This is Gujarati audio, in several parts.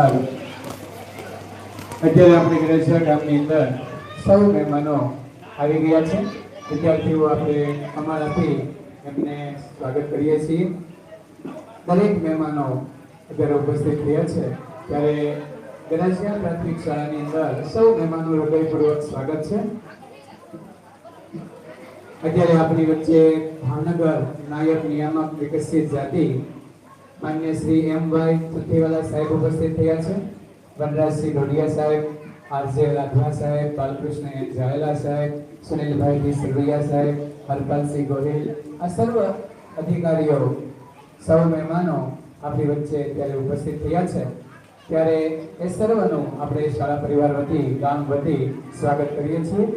હાલો. અત્યારે આપણે ગણેશા ગામની અંદર સૌ મહેમાનો આવી ગયા છે. વિદ્યાર્થીઓ આપણે અમારાથી એમને સ્વાગત કરીએ છીએ. દરેક મહેમાનો અત્યારે ઉપસ્થિત થયા છે ત્યારે ગણેશા પ્રાથમિક શાળાની અંદર સૌ મહેમાનો હૃદયપૂર્વક સ્વાગત છે. અત્યારે આપણી વચ્ચે ભાવનગર નાયબ નિયામક વિકસિત જાતિ માન્ય શ્રી એમ.વાય. ચુથીવાલા સાહેબ ઉપસ્થિત થયા છે. વનરાજસિંહ ઢોડિયા સાહેબ, આરજે રાઠવા સાહેબ, બાલકૃષ્ણ એન ઝાયેલા સાહેબ, સુનિલભાઈ ડી સરવૈયા સાહેબ, હરપાલસિંહ ગોહિલ, આ સર્વ અધિકારીઓ સૌ મહેમાનો આપણી વચ્ચે ત્યારે ઉપસ્થિત થયા છે ત્યારે એ સર્વનું આપણે શાળા પરિવાર વતી ગામ વતી સ્વાગત કરીએ છીએ.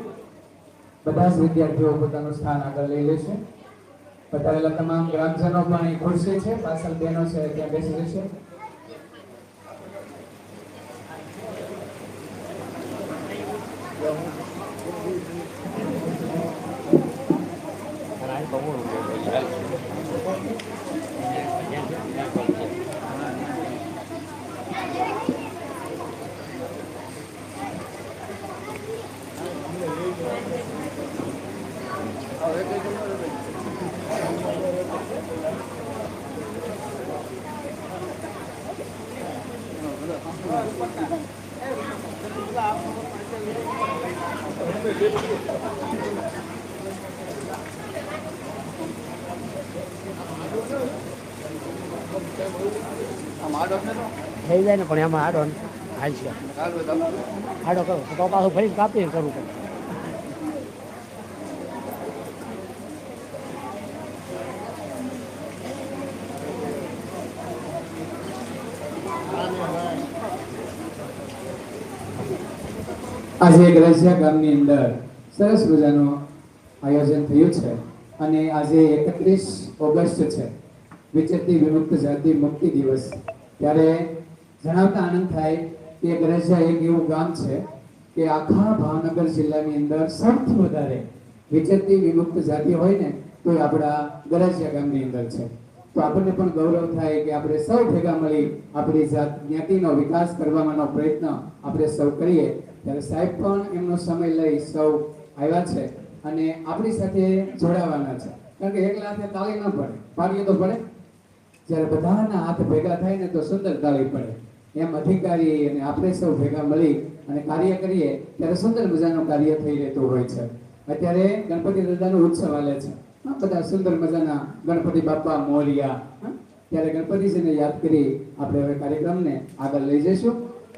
બધા જ વિદ્યાર્થીઓ પોતાનું સ્થાન આગળ લઈ લેશે. બતાવેલા તમામ ગ્રામજનો પણ અહીં ખુરશી છે, પાછળ બહેનો છે ત્યાં બેસી જશે. થઈ જાય ને પણ એમાં આડો હાલ છે આડો કરો તો પાછું ફરી કાપી કરવું પડે. આજે ગણેશા ગામની અંદર સરસ મજાનું આયોજન થયું છે અને આજે 31 ઓગસ્ટ છે, વિચરતી વિમુક્ત જાતિ મુક્તિ દિવસ. ત્યારે જણાવતા આનંદ થાય કે ગણેશા એક એવું ગામ છે કે આખા ભાવનગર જિલ્લાની અંદર સૌથી વધારે વિચરતી વિમુક્ત જાતિ હોય ને તો એ આપણા ગણેશા ગામની અંદર છે. તો આપણને પણ ગૌરવ થાય કે આપણે સૌ ભેગા મળી આપણી જ્ઞાતિનો વિકાસ કરવાનો પ્રયત્ન આપણે સૌ કરીએ. ત્યારે સાહેબ પણ એમનો સમય લઈ સૌ આવ્યા છે અને આપણી સાથે જોડાવાના છે. કારણ કે એકલા હાથે તાળી ન પડે, પાડીએ તો પડે. જ્યારે બધાના હાથ ભેગા થાય ને તો સુંદર તાળી પડે. એમ અધિકારી અને આપણે સૌ ભેગા મળી અને કાર્ય કરીએ ત્યારે સુંદર મજાનું કાર્ય થઈ રહેતું હોય છે. અત્યારે ગણપતિ દાદાનો ઉત્સવ હાલે છે. બધા સુંદર મજાના ગણપતિ બાપા મોરિયા. ત્યારે ગણપતિજીને યાદ કરી આપણે હવે કાર્યક્રમને આગળ લઈ જઈશું.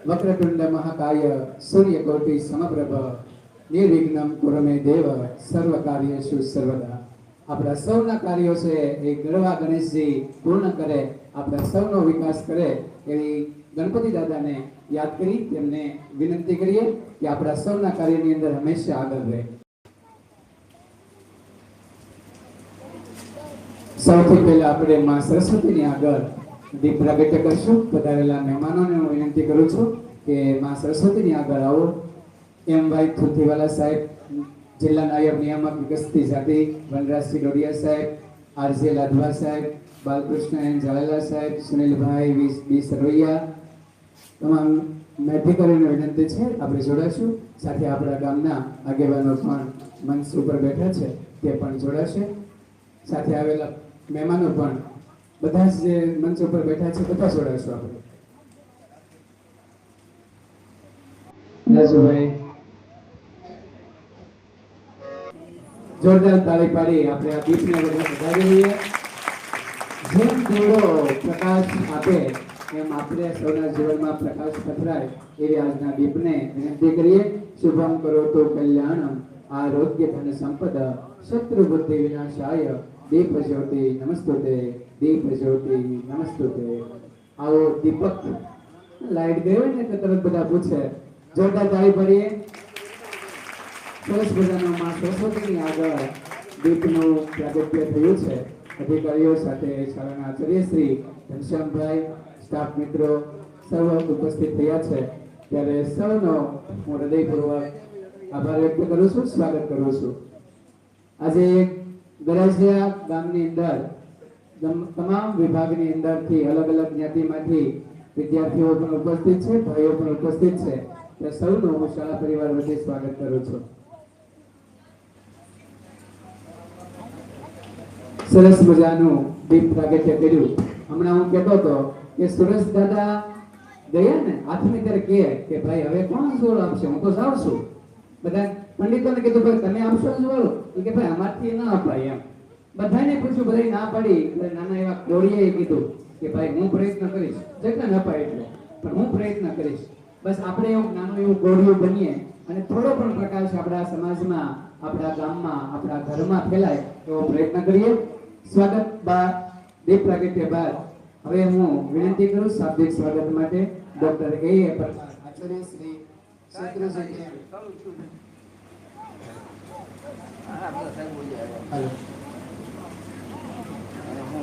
વક્રતુંડ મહાકાય સૂર્યકોટિ સમપ્રભ નિર્વિઘ્નમ કુરુ મે દેવ સર્વ કાર્યેષુ સર્વદા. આપણા સૌના કાર્યો છે એ ગરવા ગણેશજી પૂર્ણ કરે, આપણા સૌનો વિકાસ કરે એવી ગણપતિ દાદાને યાદ કરી તેમને વિનંતી કરીએ કે આપણા સૌના કાર્યની અંદર હંમેશા આગળ રહે. સૌથી પહેલા આપણે માં સરસ્વતીની આગળ દીપ પ્રાગટ્ય કરશું. પધારેલા મહેમાનોને હું વિનંતી કરું છું કે માં સરસ્વતીની આગળ આવો. એમ.વાય. ચુથીવાલા સાહેબ, જિલ્લા નાયબ નિયામક વિકસિત જાતિ વનરાજસિંહ ઢોડિયા સાહેબ, આરજે રાઠવા સાહેબ, બાલકૃષ્ણ એન ઝાયેલા સાહેબ, સુનિલભાઈ ડી સરવૈયા, તમામ અધિકારીઓને વિનંતી છે આપણે જોડાશું. સાથે આપણા ગામના આગેવાનો પણ મંચ ઉપર બેઠા છે તે પણ જોડાશે. સાથે આવેલા મહેમાનો પણ બધા જ જે મંચ ઉપર બેઠા છે બધા જોડાશું આપણે. રાજુભાઈ જોરદાર તાળી પાડી આપણે આ દીપને બધા વધાવી લઈએ. જેમ દીવો પ્રકાશ આપે એમ આપણે સૌના જીવનમાં પ્રકાશ પથરાય એવી આજના દીપને વિનંતી કરીએ. શુભમ કરોતુ કલ્યાણમ આરોગ્ય ધન સંપદા શત્રુ બુદ્ધિ વિનાશાય દીપ જ્યોતિ નમસ્તુતે દીપ જ્યોતિ નમસ્તુતે. આવો દીપક લાઈટ ગયો ને તો તરત બધા પૂછે. જોરદાર તાળી પાડીએ. સરસ મજાનો માં સરસ્વતીની આગળ દીપનું પ્રાગટ્ય થયું છે. અધિકારીઓ સાથે શાળાના આચાર્ય શ્રી ઘનશ્યામભાઈ, સ્ટાફ મિત્રો સર્વ ઉપસ્થિત થયા છે. ત્યારે સૌનો હું હૃદયપૂર્વક આભાર વ્યક્ત કરું છું, સ્વાગત કરું છું. આજે ગરાસિયા ગામની અંદર તમામ વિભાગની અંદરથી અલગ અલગ જ્ઞાતિમાંથી વિદ્યાર્થીઓ પણ ઉપસ્થિત છે, ભાઈઓ પણ ઉપસ્થિત છે. તે સૌનું હું શાળા પરિવાર વતી સ્વાગત કરું છું. સરસ મજાનું દીપ પ્રાગટ્ય કર્યું. હમણાં હું કહેતો હતો કે સુરેશ દાદા ગયા ને હાથની ત્યારે કે ભાઈ હવે કોણ જોડ આપશે, હું તો જાઉં છું. બધા પંડિતોને કીધું ભાઈ તમે આપશો જોડ, કે ભાઈ અમારથી ના અપાય એમ. બધાને પૂછ્યું, બધાય ના પાડી. એટલે નાના એવા કોળીએ કીધું કે ભાઈ હું પ્રયત્ન કરીશ, જેટલા ન અપાય એટલો, પણ હું પ્રયત્ન કરીશ. બસ આપણે એવું નાનું એવું ગોળિયું બનીએ અને થોડો પણ પ્રકાશ આપણા સમાજમાં, આપણા ગામમાં, આપણા ઘરમાં ફેલાય એવો પ્રયત્ન કરીએ. સ્વાગત બાદ, દીપ પ્રાગટ્ય બાદ હવે હું વિનંતી કરું શાબ્દિક સ્વાગત માટે ડોક્ટર એ પરમાર આચાર્ય શ્રી શેત્રુજી.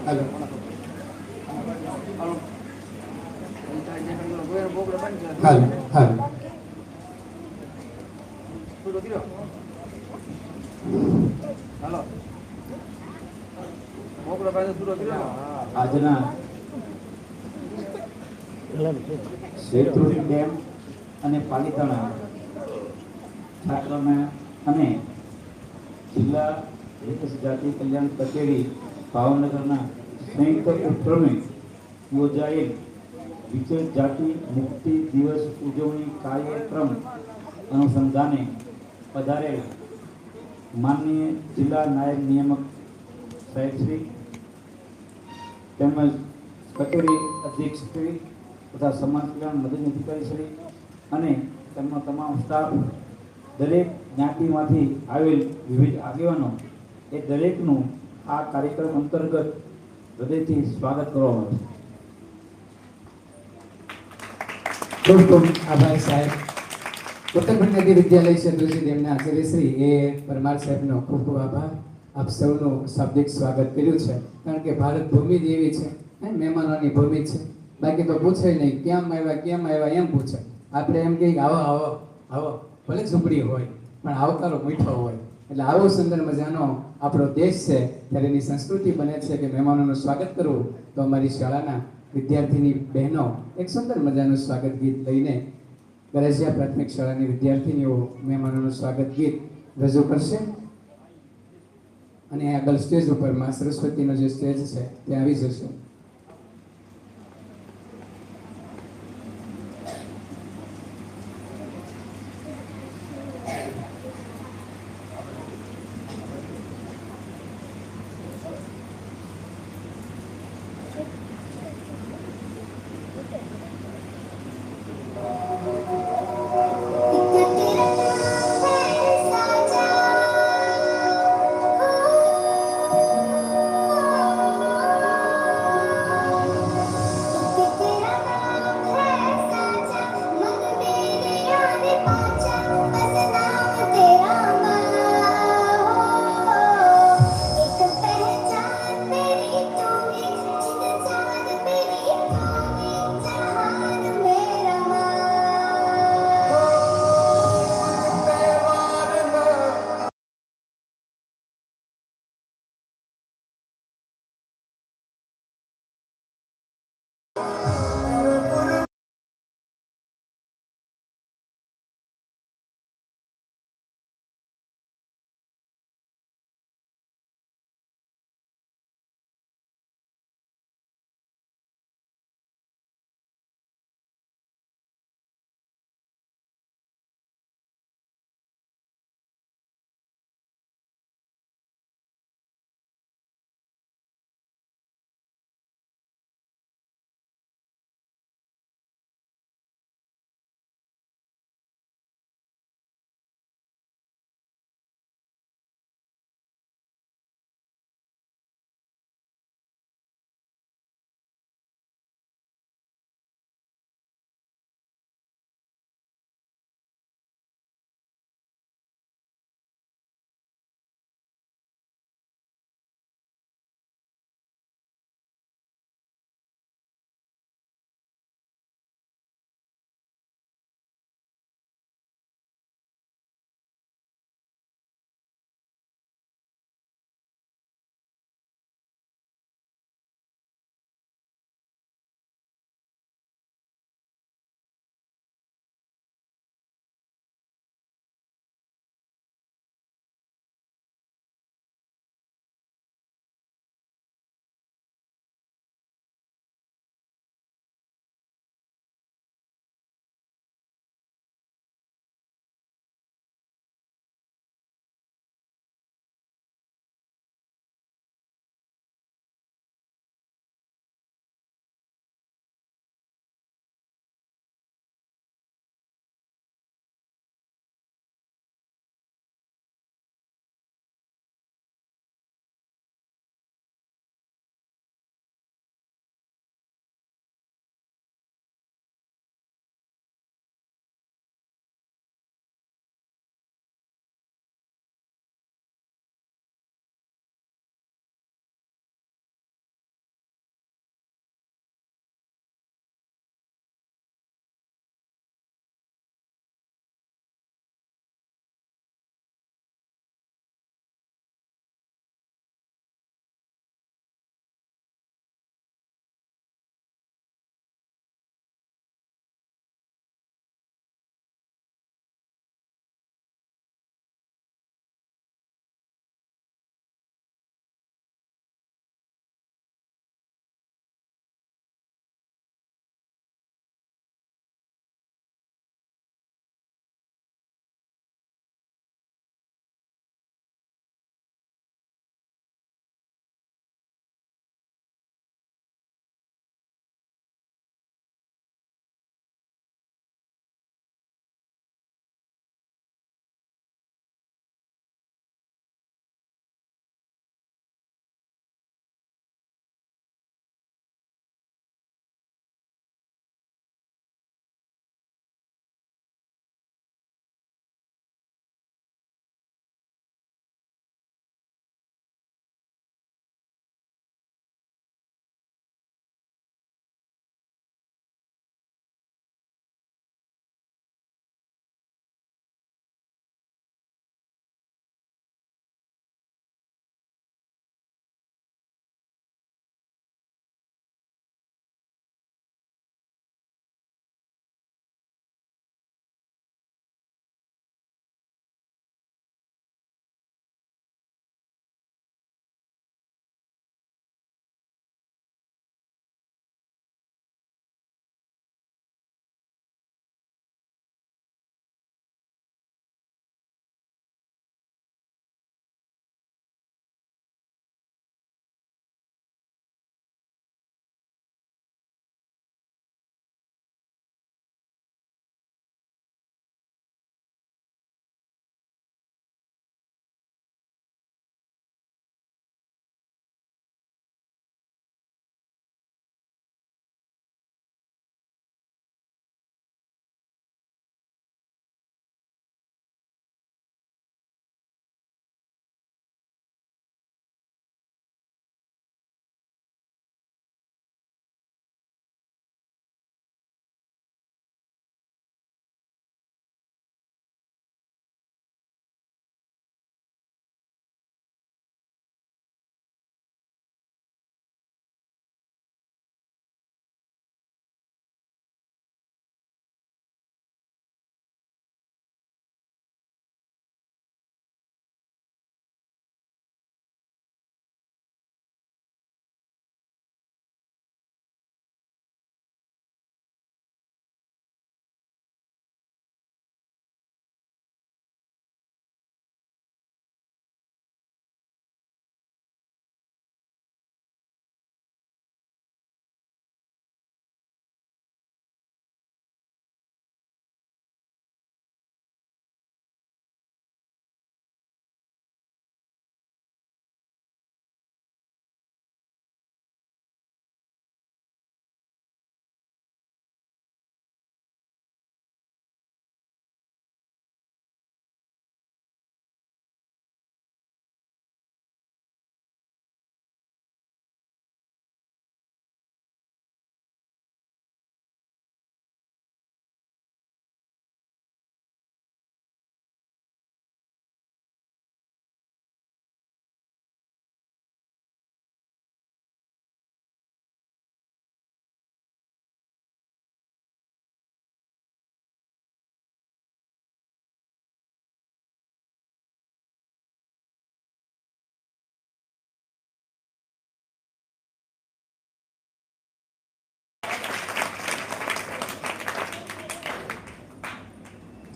હેલો આજના શેત્રુજી ડેમ અને પાલિતાણા છાત્રોના અને જિલ્લા વિકાસ જાતિ કલ્યાણ કચેરી ભાવનગરના સંયુક્ત ઉપક્રમે યોજાયેલ વિશેષ જાતિ મુક્તિ દિવસ ઉજવણી કાર્યક્રમ અનુસંધાને પધારેલ માનનીય જિલ્લા નાયબ નિયામક સાહેબશ્રી તેમજ કચેરી અધ્યક્ષશ્રી તથા સમાજ કલ્યાણ મદદની અધિકારીશ્રી અને તેમનો તમામ સ્ટાફ, દરેક જ્ઞાતિમાંથી આવેલ વિવિધ આગેવાનો, એ દરેકનું આ કાર્યક્રમ અંતર્ગત હૃદયથી સ્વાગત કરવામાં આવે છે. ખૂબ ખૂબ આભાર સાહેબ. ઉત્તર ભારતીય વિદ્યાલય શેત્રુજી ડેમના આચાર્ય શ્રી એ પરમાર સાહેબનો ખૂબ ખૂબ આભાર. આપ સૌનું શાબ્દિક સ્વાગત કર્યું છે. કારણ કે ભારત ભૂમિ જ એવી છે, મહેમાનોની ભૂમિ છે. બાકી તો પૂછે નહીં કેમ આવ્યા એમ પૂછે. આપણે એમ કહીએ આવો આવો આવો, ભલે ઝૂંપડી હોય પણ આવકારો મીઠો હોય. એટલે આવો સુંદર મજાનો આપણો દેશ છે, ત્યારે એની સંસ્કૃતિ બને છે કે મહેમાનોનું સ્વાગત કરવું. તો અમારી શાળાના વિદ્યાર્થીની બહેનો એક સુંદર મજાનું સ્વાગત ગીત લઈને ગરજિયા પ્રાથમિક શાળાની વિદ્યાર્થીનીઓ મહેમાનોનું સ્વાગત ગીત રજૂ કરશે. અને આગળ સ્ટેજ ઉપર માં સરસ્વતીનો જે સ્ટેજ છે ત્યાં આવી જશે.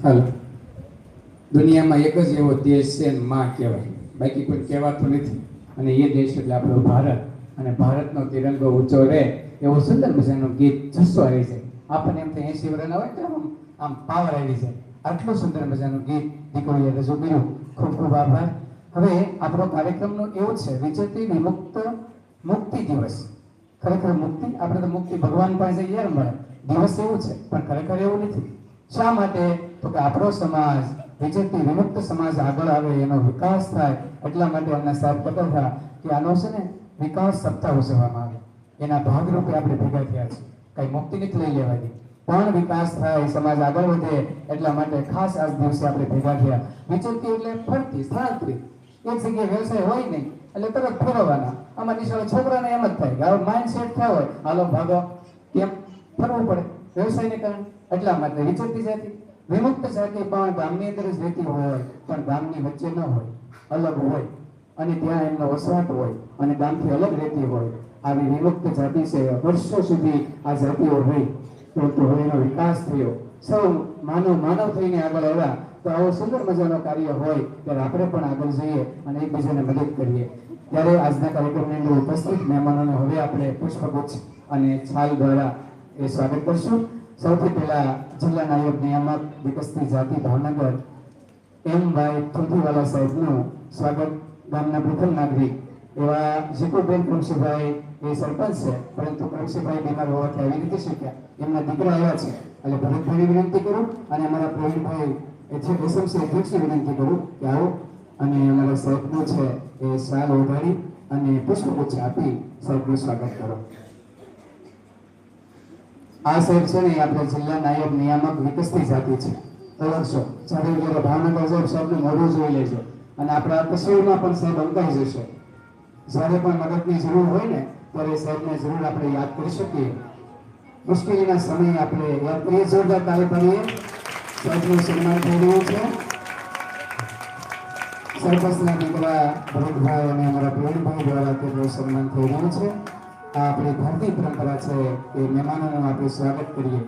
હાલ દુનિયામાં એક જ એવો દેશ છે ને માં કહેવાય, બાકી કોઈ કહેવાતું નથી. અને એ દેશ એટલે આપણો ભારત. અને ભારતનો તિરંગો ઊંચો રહે એવું સુંદર મજાનું ગીત જસ્સો આવી જાય. આપણને એમ થાય 80 વર્ષના હોય તો આમ પાવર આવી જાય. આટલું સુંદર મજાનું ગીત દીકરીએ રજૂ કર્યું. ખૂબ ખૂબ આભાર. હવે આપણો કાર્યક્રમનું એવું છે વિચરતી વિમુક્ત મુક્તિ દિવસ. ખરેખર મુક્તિ આપણે તો મુક્તિ ભગવાન પાસે જઈએ મળે દિવસ એવું છે, પણ ખરેખર એવું નથી. શા માટે? તો કે આપણો સમાજ વિચરતી વિમુક્ત સમાજ આગળ આવે, એનો વિકાસ થાય, એટલા માટે અમને સાહેબ કહેતા હતા કે આનો છે ને વિકાસ સપ્તાહ ઉજવવામાં આવે. એના ભાગરૂપે આપણે ભેગા થયા છે. કઈ મુક્તિ નથી લઈ લેવાની, પણ વિકાસ થાય, સમાજ આગળ વધે, એટલા માટે ખાસ આ દિવસે આપણે ભેગા થયા. વિચરતી એટલે ફરતી, સ્થળાંતરિત. એક જગ્યાએ વ્યવસાય હોય નહીં એટલે તરત ફેરવવાના. આમાં નિશાળે છોકરાને એમ જ થાય કે હવે માઇન્ડ સેટ થયા હોય, હાલો ભાગો, કેમ ફરવું પડે વ્યવસાયને કારણે. એટલા માટે વિચરતી જાતિ વિમુક્ત જાતિ પણ ગામની અંદર જ રહેતી હોય, પણ ગામની વચ્ચે ન હોય, અલગ હોય, અને ત્યાં એમનો વસવાટ હોય અને ગામથી અલગ રહેતી હોય. આવી વિમુક્ત જાતિ છે. વર્ષો સુધી આ જાતિઓ રહી, તો હવે એનો વિકાસ થયો, સૌ માનવ થઈને આગળ આવ્યા. તો આવો સુંદર મજાનો કાર્ય હોય ત્યારે આપણે પણ આગળ જઈએ અને એકબીજાને મદદ કરીએ. ત્યારે આજના કાર્યક્રમની અંદર ઉપસ્થિત મહેમાનોને હવે આપણે પુષ્પગુચ્છ અને છાલ દ્વારા એ સ્વાગત કરશું. સૌથી પહેલા જિલ્લા નાયબ નિયામક વિકસતી જાતિ ભાવનગર એમ.વાય. તુલસીવાલા સાહેબનું સ્વાગત. ગામના પ્રથમ નાગરિક એવા જીતુબેન કૃષિભાઈ એ સરપંચ છે, પરંતુ કૃષિભાઈ બીમાર હોવાથી આવી નથી શક્યા. એમના દીકરા આવ્યા છે એટલે ભરતભાઈ વિનંતી કરું અને અમારા પ્રવીણભાઈ એસએમસી અધ્યક્ષને વિનંતી કરું કે આવો અને અમારા સાહેબનું છે એ શાલ ઓઢાડી અને પુષ્પગુચ્છ આપી સાહેબનું સ્વાગત કરો. આ સાહેબ છે ને આપણે જિલ્લા નાયબ નિયામક વિકસતી જાતિ છે. ઓળખશો જ્યારે ભાવનગર સાહેબ સાહેબનું મોઢું જોઈ લેજો અને આપણા તસવીરમાં પણ સાહેબ અંકાઈ જશે. જ્યારે પણ મદદની જરૂર હોય ને ત્યારે સાહેબને જરૂર આપણે યાદ કરી શકીએ. મુશ્કેલીના સમયે આપણે યાદ કરીએ. જોરદાર તાળી પાડીએ. સાહેબનું સન્માન થઈ રહ્યું છે. સરપંચના દીકરા ભરતભાઈ અને અમારા પ્રવીણભાઈ દ્વારા તેમનું સન્માન થઈ રહ્યું છે. આ આપણી ભારતીય પરંપરા છે કે મહેમાનોનું આપણે સ્વાગત કરીએ.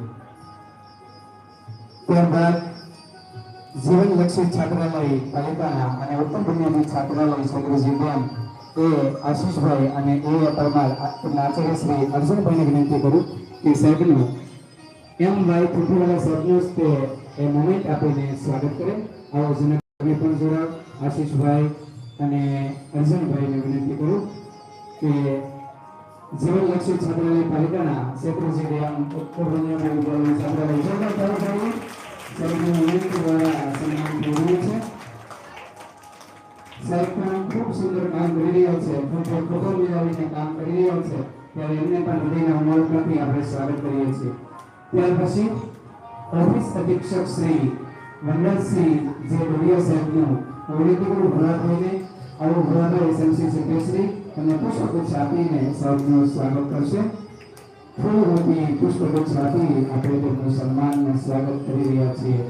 ત્યારબાદ જીવનલક્ષી છાત્રાલય પાલિતાણા અને ઉત્તમ બુનિયાદી છાત્રાલય છોકરી ડેમ એ આશીષભાઈ અને એ પરમાર આચાર્ય શ્રી અર્જુનભાઈને વિનંતી કરું કે સાહેબનું એમ.વાય. તુલસીવાલા સાહેબનું તે એ મોમેન્ટ આપીને સ્વાગત કરે. આવો જનક પણ જોડાવ. આશીષભાઈ અને અર્જુનભાઈને વિનંતી કરું કે જીવનલક્ષી છાત્રાલય પાલિતાણા શેત્રુજી ડેમ ઉત્તર બુનિયાદી છાત્રાલય જોરદાર ચાલુ કરીએ. સાહેબનું વિનંતી દ્વારા સન્માન થઈ રહ્યું છે. સાહેબ પણ ખૂબ સુંદર કામ કરી રહ્યા છે, ખૂબ ખબર મિલાવીને કામ કરી રહ્યા છે, ત્યારે એમને પણ હૃદયના ઉમળકાથી આપણે સ્વાગત કરીએ છીએ. ત્યાર પછી ઓફિસ અધિક્ષક શ્રી મંડળસિંહ જે ડોડિયા સાહેબનું વિનંતી કરું ભરાભાઈને આવું ભરાભાઈ એસએમસી સેક્રેટરી અને પુષ્પગુચ્છ આપીને સાહેબનું સ્વાગત કરશે. ફૂલરૂપી પુષ્પગુચ્છ આપી આપણે તેમનું સન્માન અને સ્વાગત કરી રહ્યા છીએ.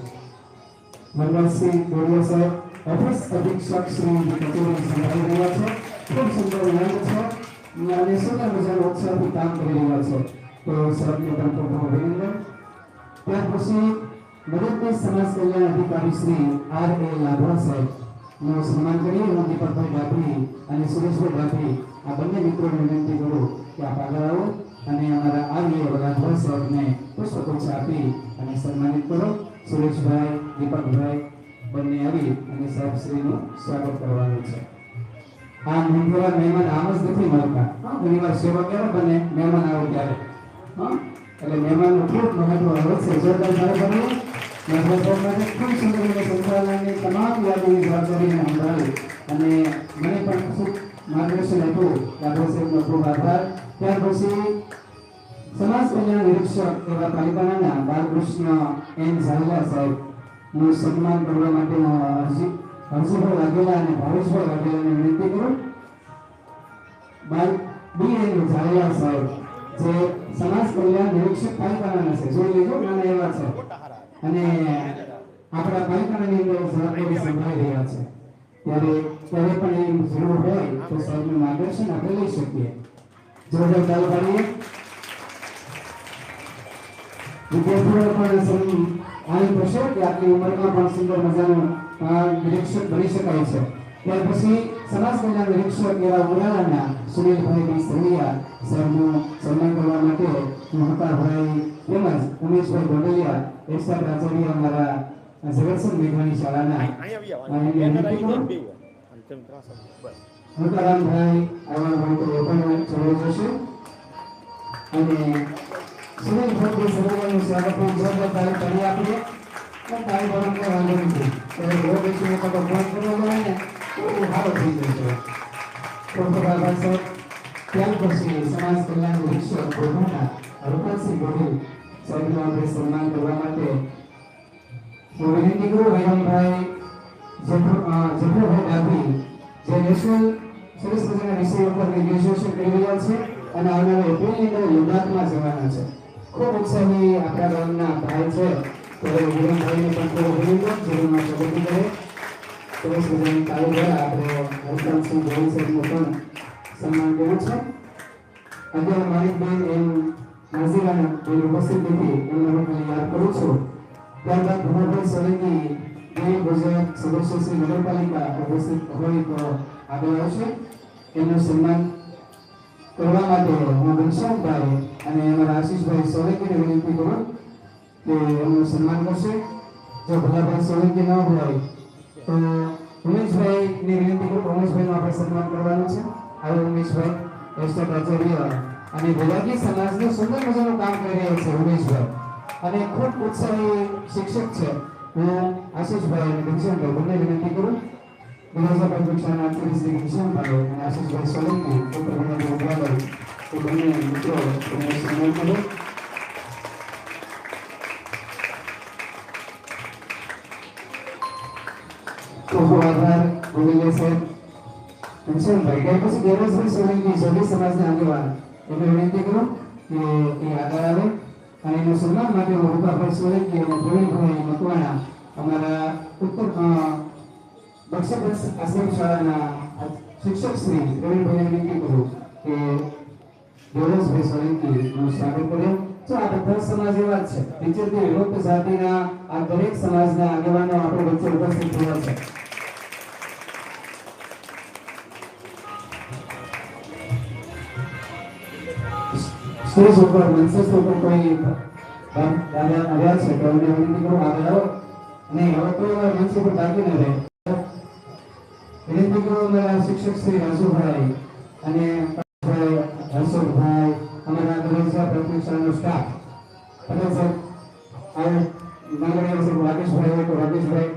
મંડળસિંહ ડોડિયા સાહેબ ઓફિસ અધિક્ષક શ્રી કચેરી સંભાળી રહ્યા છે. ખૂબ સુંદર યંગ છે અને સુંદર મજાનો ઉત્સાહથી કામ કરી રહ્યા છે. તો સાહેબને પણ ખૂબ ખૂબ અભિનંદન. ત્યાર પછી મદદનીશ સમાજ કલ્યાણ અધિકારી શ્રી R.A. લાભા સાહેબનું સન્માન કરીએ. હું દીપકભાઈ ડાભી અને સુરેશભાઈ ડાભી આ બંને મિત્રોને વિનંતી કરું કે આપ આગળ આવો અને અમારા R.A. લાભા સાહેબને પુષ્પગુચ્છ આપી અને સન્માનિત કરો. સુરેશભાઈ, દીપકભાઈ બંને આવી અને સાહેબશ્રીનું સ્વાગત કરવાનું છે. આ નોંધેલા મહેમાન આમ જ નથી મળતા. ઘણી વાર સેવા ક્યારે બને? મહેમાન આવે ત્યારે. એટલે મહેમાનનું ખૂબ મહત્વ હોય છે. જોરદાર કાર્યક્રમો મહેમાન માટે ખૂબ સુંદર રીતે સંચાલનની તમામ યાદીની જવાબદારીને સંભાળી અને મને પણ ખૂબ માર્ગદર્શન આપ્યું. લાભા સાહેબનો ખૂબ આભાર. ત્યાર પછી સમાજ કલ્યાણ નિરીક્ષક એવા પાલિતાણાના બાલકૃષ્ણ એન ઝાલા સાહેબ નું સન્માન કરવા માટે હરજીભાઈ વાઘેલા અને ભાવેશભાઈ વાઘેલાને વિનંતી કરું. બી.એન. ઝાલા સાહેબ જે સમાજ કલ્યાણ નિરીક્ષક પાલિતાણાના છે. જોઈ લેજો, નાના એવા છે અને આપણા પાલિતાણાની અંદર જવાબદારી સંભાળી રહ્યા છે. ત્યારે પણ એમ જરૂર હોય તો સાહેબનું માર્ગદર્શન આપણે લઈ શકીએ. જોરદાર ચાલુ પાડીએ. વિદ્યાર્થીઓ પણ આનંદ થશે કે આટલી ઉંમરમાં પણ સુંદર મજાનું નિરીક્ષક બની શકાય છે. ત્યાર પછી સમાજ કલ્યાણ નિરીક્ષક એવા ઉનાળાના સુનિલભાઈ બી સરવૈયા સાહેબનું સન્માન કરવા માટે મહતાભાઈ તેમજ ઉમેશભાઈ ગોંડલિયા એસઆર આચાર્ય અમારા જગતસિંહ મેઘાણી શાળાના મોટારામભાઈ આવવાભાઈ તો એ પણ ચલો જશે અને સુનિલભાઈ સરવૈયાનું સ્વાગત જોરદાર તાળી કરી આપીએ. તાળી ભરવાનો વાંધો નથી. રોજ બેસીને તો ફોન કરવાનો હોય ને તો સારો થઈ જાય છે. ખૂબ ખૂબ આભાર સાહેબ. ત્યાર પછી સમાજ કલ્યાણ નિરીક્ષક ગોધરાના રૂપાલસિંહ ગોહિલ સાહેબનું આપણે સન્માન કરવા માટે હું વિનંતી કરું વિરમભાઈ જફરભાઈ ડાભી જે નેશનલ સરસ મજાના વિષય ઉપર ગ્રેજ્યુએશન કરી રહ્યા છે અને આવનારા એપ્રિલની અંદર લદ્દાખમાં જવાના છે. ખૂબ ઉત્સાહી આપણા ગામના ભાઈ છે. ત્યારે વિરમભાઈને પણ થોડો વિનંતી જીવનમાં પ્રગતિ કરે સરસ મજાની તાળી દ્વારા આપણે હરપાલસિંહ ગોહિલ સાહેબનું પણ સન્માન કર્યું છે. અત્યારે માણિકબેન એમ નાઝીરાના બેન ઉપસ્થિત નથી એમને હું ખાલી યાદ કરું છું. ત્યારબાદ ભૂમરભાઈ સોલંકી જે ગુજરાત સદસ્ય શ્રી નગરપાલિકા ઉપસ્થિત હોય તો આગળ આવશે. એમનું સન્માન કરવા માટે હું ઘનશ્યામભાઈ અને અમારા આશીષભાઈ સોલંકીને વિનંતી કરું કે એમનું સન્માન કરશે. જો ભલાભાઈ સોલંકી ન હોય તો ઉમેશભાઈને વિનંતી કરું. ઉમેશભાઈનું આપણે સન્માન કરવાનું છે. આવો ઉમેશભાઈ એસ્ટેટ આચાર્ય અને ભોલાકી સમાજનું સુંદર મજાનું કામ કરી રહ્યા છે ઉમેશભાઈ અને ખૂબ ઉત્સાહી શિક્ષક છે. હું આશીષભાઈ અને ઘનશ્યામભાઈ બંને વિનંતી કરું. વિરાજાભાઈ કક્ષાના આચાર્ય શ્રી ઘનશ્યામભાઈ અને આશીષભાઈ સોલંકી ઉપરભાઈ ઉભાભાઈ એ બંને મિત્રો એમને સન્માન કરે. ખૂબ આભાર ગોવિંદભાઈ સાહેબ. ઘનશ્યામભાઈ ત્યાર પછી દેવરાજભાઈ સોલંકી સભ્ય સમાજના આગેવાન એમને વિનંતી કરું કે એ આગળ આવે અને એનું સન્માન માટે હું રૂપાભાઈ સોલંકી અને પ્રવીણભાઈ મકવાણા અમારા ઉત્તર બક્ષબસ આશ્રમ શાળાના શિક્ષક શ્રી પ્રવીણભાઈને વિનંતી કરું કે દેવરાજભાઈ સોલંકીનું સ્વાગત કરે. તો આ બધા સમાજ એવા જ છે. વિચરતી વિભક્ત જાતિના આ દરેક સમાજના આગેવાનો આપણે વચ્ચે ઉપસ્થિત થયા છે. સ્ટેજ ઉપર મંચસ્થ ઉપર કોઈ દાદા આવ્યા છે તો એમને વિનંતી કરું આગળ આવો. નહીં હવે કોઈ વાર મંચ ઉપર બાકી ન રહે. વિનંતી કરું અમારા શિક્ષક શ્રી રાજુભાઈ અને હર્ષદભાઈ અમારા દરવાજા પ્રાથમિક શાળાનો સ્ટાફ પટેલ સાહેબ આવો નાગરિક સાહેબ રાકેશભાઈ હોય તો રાકેશભાઈ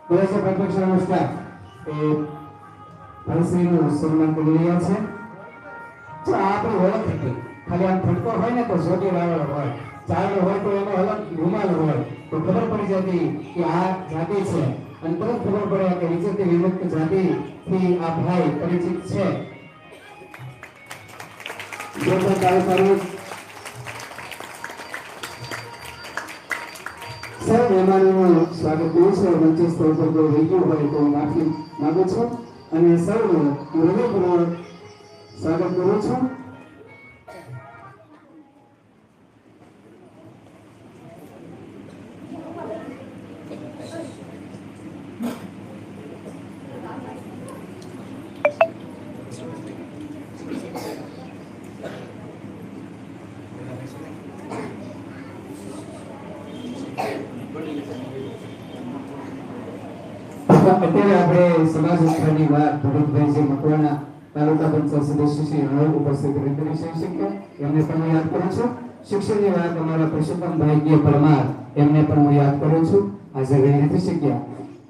દરવાજા પ્રાથમિક શાળાનો સ્ટાફ એ ભાઈશ્રીનું સન્માન કરી રહ્યા છે. તો આપણી ઓળખ હતી. ખાલી આમ ફટકો હોય ને તો સોટી વાળો હોય, ચાલો હોય તો એનો અલગ રૂમાલ હોય તો ખબર પડી જતી કે આ જાતિ છે અને તરત ખબર પડે કે વિચરતી વિભક્ત જાતિ થી આ ભાઈ પરિચિત છે. જોરદાર તાળી પાડવું. સૌ મહેમાનોનું સ્વાગત કરું છું. મંચસ્થ ઉપર કોઈ રહી ગયું હોય તો માફી માંગુ છું અને સૌનું હૃદયપૂર્વક સ્વાગત કરું છું. અત્યારે આપણે સમાજ ઉત્થાનની વાત ભરતભાઈ જે મકવાણા તાલુકા પંચાયત સદસ્ય શ્રી હળવ ઉપસ્થિત કરી શક્યા એમને પણ હું યાદ કરું છું. શિક્ષણની વાત અમારા પુરુષોત્તમભાઈ કે પરમાર એમને પણ હું યાદ કરું છું. હાજર રહી નથી શક્યા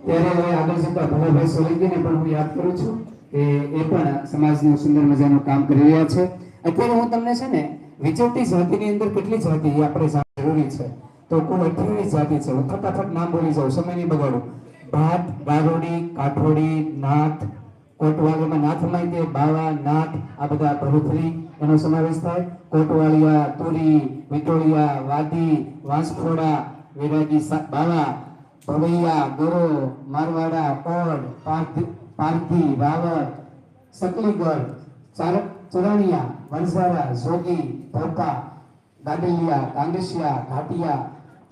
ત્યારે હવે આગળ જતા ભલાભાઈ સોલંકીને પણ હું યાદ કરું છું કે એ પણ સમાજનું સુંદર મજાનું કામ કરી રહ્યા છે. અત્યારે હું તમને છે ને વિચરતી જાતિની અંદર કેટલી જાતિ એ આપણે જાણવું જરૂરી છે. તો કુલ 28 જાતિ છે. હું ફટાફટ નામ બોલી જાઉં, સમય નહીં બગાડું. ભાત, બારોડી, કાઠોડી, નાથ, કોટવાલીમાં નાથમાં તે બાવા, નાથ આ બધા ભરૂથરી એનો સમાવેશ થાય. કોટવાલિયા, તુરી, વિટોળિયા, વાદી, વાંસખોડા, વિરાગી બાવા, ભવૈયા, ગરો, મારવાડા, ઓડ, પારધી, રાવત, સકલીગઢ, ચરણિયા, વંસારા, જોગી, ભોપા, ગાડલિયા, કાંગસિયા, ઘાટિયા,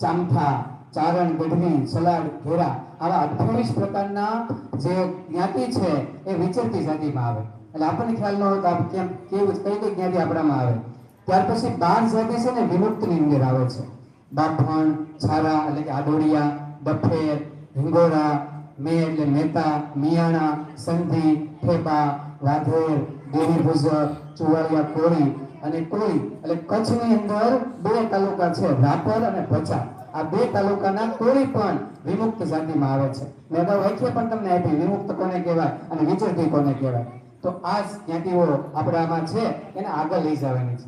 ચામઠા, ચારણ, ગઢવી, સલાડ, ઘેરા આવા 28 પ્રકારના જે જ્ઞાતિ છે એ વિચરતી જાતિમાં આવે. એટલે આપણને ખ્યાલ ન હોય તો આપણે કેવું કઈ કઈ જ્ઞાતિ આપણામાં આવે. ત્યાર પછી 12 જાતિ છે ને વિમુક્તની અંદર આવે છે. બાફણ, છારા એટલે કે આડોડિયા, ડફેર, હિંગોરા, મે એટલે મહેતા, મિયાણા, સંધી, ઠેબા, વાઘેર, દેવીભુજર, ચુવાડિયા, કોળી અને કોઈ એટલે કચ્છની અંદર 2 તાલુકા છે, રાપર અને ભચાઉ. આ 2 તાલુકાના કોળી પણ વિમુક્ત જાતિમાં આવે છે. મેં અગાઉ વ્યાખ્યા પણ તમને આપી, વિમુક્ત કોને કહેવાય અને વિચરતી કોને કહેવાય. તો આ જ જ્ઞાતિઓ આપણામાં છે એને આગળ લઈ જવાની છે,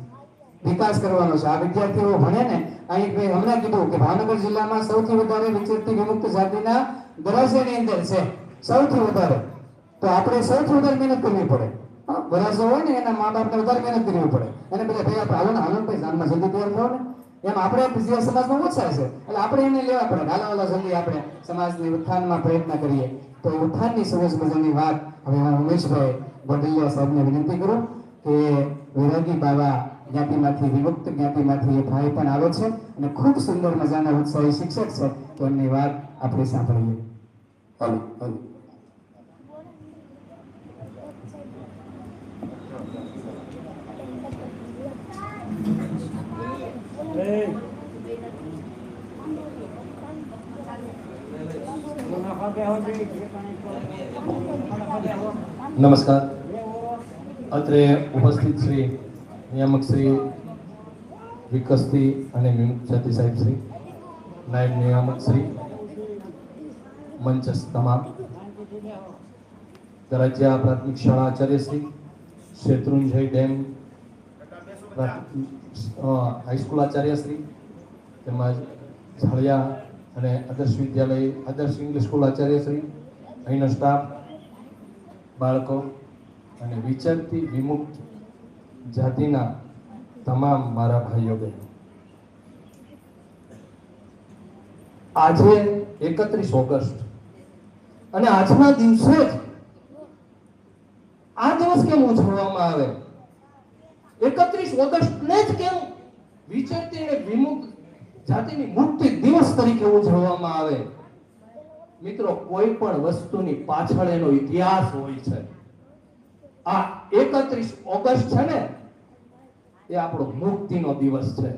વિકાસ કરવાનો છે. આ વિદ્યાર્થીઓ ભણે ને, અહીં મેં હમણાં કીધું કે ભાવનગર જિલ્લામાં સૌથી વધારે વિચરતી વિમુક્ત જાતિના ગરાસિયાની અંદર છે, સૌથી વધારે. તો આપણે સૌથી વધારે મહેનત કરવી પડે. ગરાસો હોય ને એના મા બાપને વધારે મહેનત કરવી પડે. એને બધા ભાઈ આપણે હાલો ને હાલો ભાઈ જાનમાં જલ્દી તૈયાર થાવ ને, એમ આપણે બીજા સમાજમાં ઓછા છે એટલે આપણે એને લેવા પડે. હાલો જલ્દી આપણે સમાજની ઉત્થાનમાં પ્રયત્ન કરીએ. તો ઉત્થાનની સરસ મજાની વાત હવે હું ઉમેશભાઈ ગોંડલિયા સાહેબને વિનંતી કરું કે વૈરાગી બાવા જ્ઞાતિમાંથી, વિમુક્ત જ્ઞાતિમાંથી એ ભાઈ પણ આવે છે અને ખૂબ સુંદર મજાના ઉત્સાહી શિક્ષક છે. તો એમની વાત આપણે સાંભળીએ. હાલો. નમસ્કાર. અત્રે ઉપસ્થિત શ્રી નિયામક શ્રી વિકસતી અને વિમુક્ત જાતિ સાહેબ શ્રી, નાયબ નિયામક શ્રી, મંચસ્થ તમામ દરાજ્યા પ્રાથમિક શાળા આચાર્ય શ્રી, શેત્રુંજય ડેમ હાઈસ્કૂલ આચાર્ય શ્રી, તેમજ ઝાળિયા અને આદર્શ વિદ્યાલય, આદર્શ ઇંગ્લિશ સ્કૂલ આચાર્ય શ્રી, અહીંનો સ્ટાફ, બાળકો અને વિચરતી વિમુક્ત જાતિના તમામ મારા ભાઈઓ બહેનો, આજે 31 ઓગસ્ટ અને આજના દિવસે જ આ દિવસ કેમ ઉજવવામાં આવે? 31 ઓગસ્ટને જ કેમ વિચરતી અને વિમુક્ત જાતિની મુક્તિ દિવસ તરીકે ઉજવવામાં આવે? મિત્રો, કોઈ પણ વસ્તુની પાછળ એનો ઇતિહાસ હોય છે. આ 31 ઓગસ્ટ છે ને એ આપણો મુક્તિનો દિવસ છે.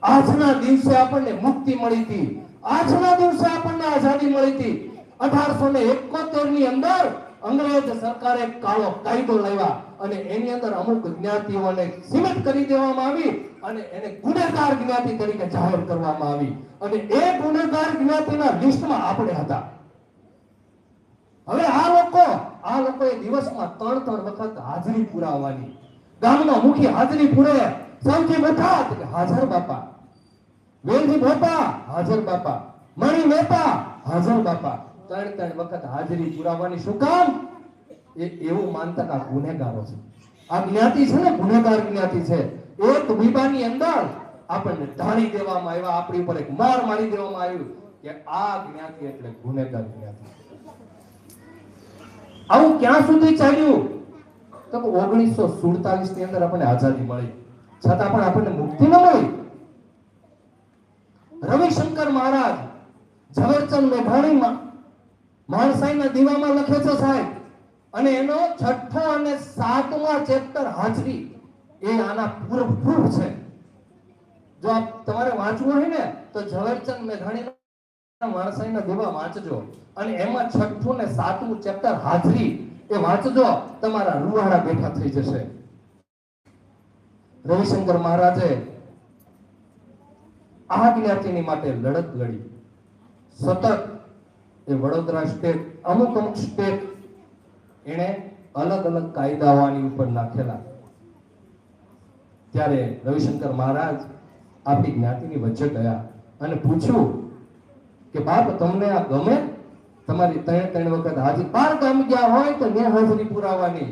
આજના દિવસે આપણને મુક્તિ મળી હતી, આજના દિવસે આપણને આઝાદી મળી હતી. 1871 ની અંદર અંગ્રેજ સરકારે કાળો કાયદો લાવ્યા અને એની અંદર અમુક જ્ઞાતિઓને સીમિત કરી દેવામાં આવી અને એને ગુનેગાર જ્ઞાતિ તરીકે જાહેર કરવામાં આવી અને એ ગુનેગાર જ્ઞાતિના લિસ્ટમાં આપણે હતા. હવે આ લોકોએ દિવસમાં 3 વખત હાજરી પુરાવવાની. ગામનો મુખી હાજરી પૂરે, સૌથી મોટા હાજર બાપા, વેલજી બાપા હાજર બાપા, મણી મહેતા હાજર બાપા, 3 વખત હાજરી પુરાવવાની. શું કામ? એ એવું માનતા કે આ ગુનેગારો છે, આ જ્ઞાતિ છે ને ગુનેગાર જ્ઞાતિ છે. એક બીબાની અંદર આપણને ઢાળી દેવામાં આવ્યા, આપણી ઉપર એક માર મારી દેવામાં આવ્યું કે આ જ્ઞાતિ એટલે ગુનેગાર જ્ઞાતિ. આવું ક્યાં સુધી ચાલ્યું? તો 1947 ની અંદર આપણને આઝાદી મળી, છતાં પણ આપણને મુક્તિ ન મળી. રવિશંકર મહારાજ ઝવેરચંદ મેઘાણીમાં માણસાઈના દીવામાં લખે છે સાહેબ, અને એનો 6ઠ્ઠો અને 7મા ચેપ્ટર હાજરી એ આના પૂર્વ છે. જો આપ તમારે વાંચવું હોય ને તો ઝવેરચંદ મેઘાણીના માણસાઈના દીવા વાંચજો અને એમાં 6ઠ્ઠું ને 7મું ચેપ્ટર હાજરી એ વાંચજો, તમારા રૂવાડા બેઠા થઈ જશે. રવિશંકર મહારાજે આ જ્ઞાતિની માટે લડત લડી. સતત એ વડોદરા સ્ટેટ, અમુક સ્ટેટ એને અલગ અલગ કાયદાઓ આની ઉપર નાખેલા. ત્યારે રવિશંકર મહારાજ આપણી જ્ઞાતિની વચ્ચે ગયા અને પૂછ્યું કે બાપ, તમને આ ગમે? તમારી 3 વખત હાજરી, 12 ગામ ગયા હોય તો ને હાજરી પુરાવાની.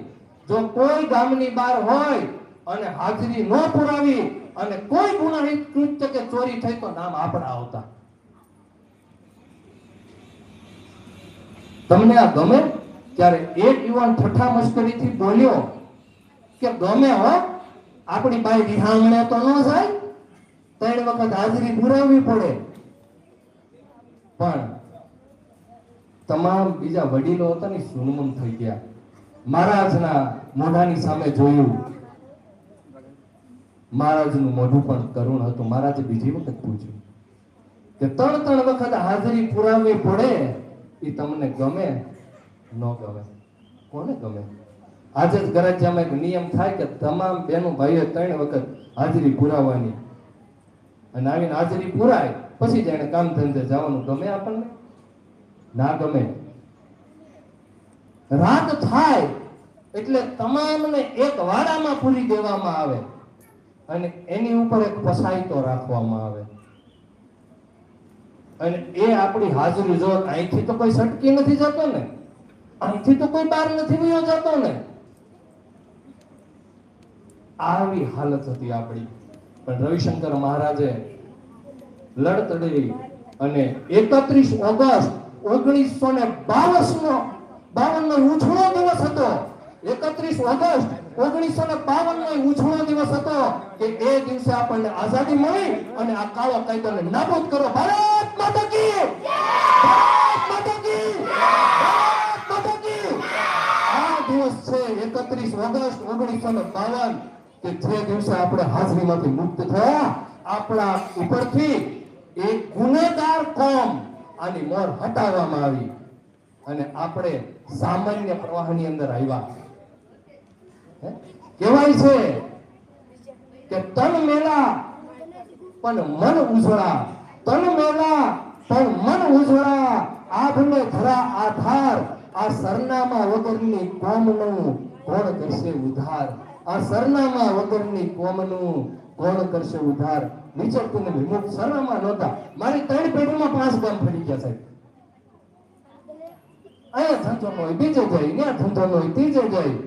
જો કોઈ ગામની બહાર હોય અને હાજરી ન પુરાવી અને કોઈ ગુનાહિત કૃત્ય કે ચોરી થઈ તો નામ આપણા આવતા. તમને આ ગમે? ત્યારે એક યુવાન ઠઠ્ઠા મસ્કરીથી બોલ્યો કે ગમે હો, આપણી બાઈ વિહાંગણે તો ન જાય, 3 વખત હાજરી પુરાવવી પડે. પણ તમામ બીજા વડીલો હતા ને સુનમન થઈ ગયા. મહારાજના મોઢાની સામે જોયું. મહારાજનું મોઢું પણ કરુણ હતું. મહારાજે બીજી વખત પૂછ્યું કે 3 વખત હાજરી પુરાવવી પડે એ તમને ગમે ન ગમે? કોને ગમે? આજે જ ગરજ્જામાં એક નિયમ થાય કે તમામ બહેનો ભાઈઓ 3 વખત હાજરી પુરાવવાની, અને આવીને હાજરી પુરાય પછી જ એને કામ ધંધે જવાનું. ગમે આપણને? ના ગમે. રાત થાય એટલે તમામને એક વાડામાં પૂરી દેવામાં આવે અને એની ઉપર એક પસાયતો રાખવામાં આવે. અને એ આપણી હાજરી જો અહીંથી તો કોઈ સટકી નથી જતો ને, અહીંથી તો કોઈ બહાર નથી વયો જતો ને. આવી હાલત હતી આપણી. પણ રવિશંકર મહારાજે લડતડી અને 31 ઓગસ્ટ 1952 નો ઉછળો દિવસ હતો. 31 ઓગસ્ટ 1952 નો ઉછળો દિવસ હતો કે એ દિવસે આપણને આઝાદી મળી અને આ કાળો કાયદાને નાબૂદ કરો. ભારત માતા કી જય! ભારત માતા કી જય! ભારત માતા કી જય! આ દિવસ છે 31 ઓગસ્ટ 1952 કે જે દિવસે આપણે હાજરીમાંથી મુક્ત થયા. આપણા ઉપરથી એક ગુનેગાર કોમ આની મોર હટાવવામાં આવી અને આપણે સામાન્ય પ્રવાહની અંદર આવ્યા. કહેવાય છે કે તન મેલા પણ મન ઉજળા, તન મેલા પણ મન ઉજળા, આભને ધરા આધાર, આ સરનામા વગરની કોમનું કોણ કરશે ઉધાર? આ સરનામા વગરની કોમનું કોણ કરશે ઉધાર? વિચરતું વિમુખ સરનામા નહોતા. મારી 3 પેઢીમાં 5 ગામ ફરી ગયા સાહેબ. અહીંયા ધંધો હોય બીજે જાય, ત્યાં ધંધો હોય ત્રીજે જાય.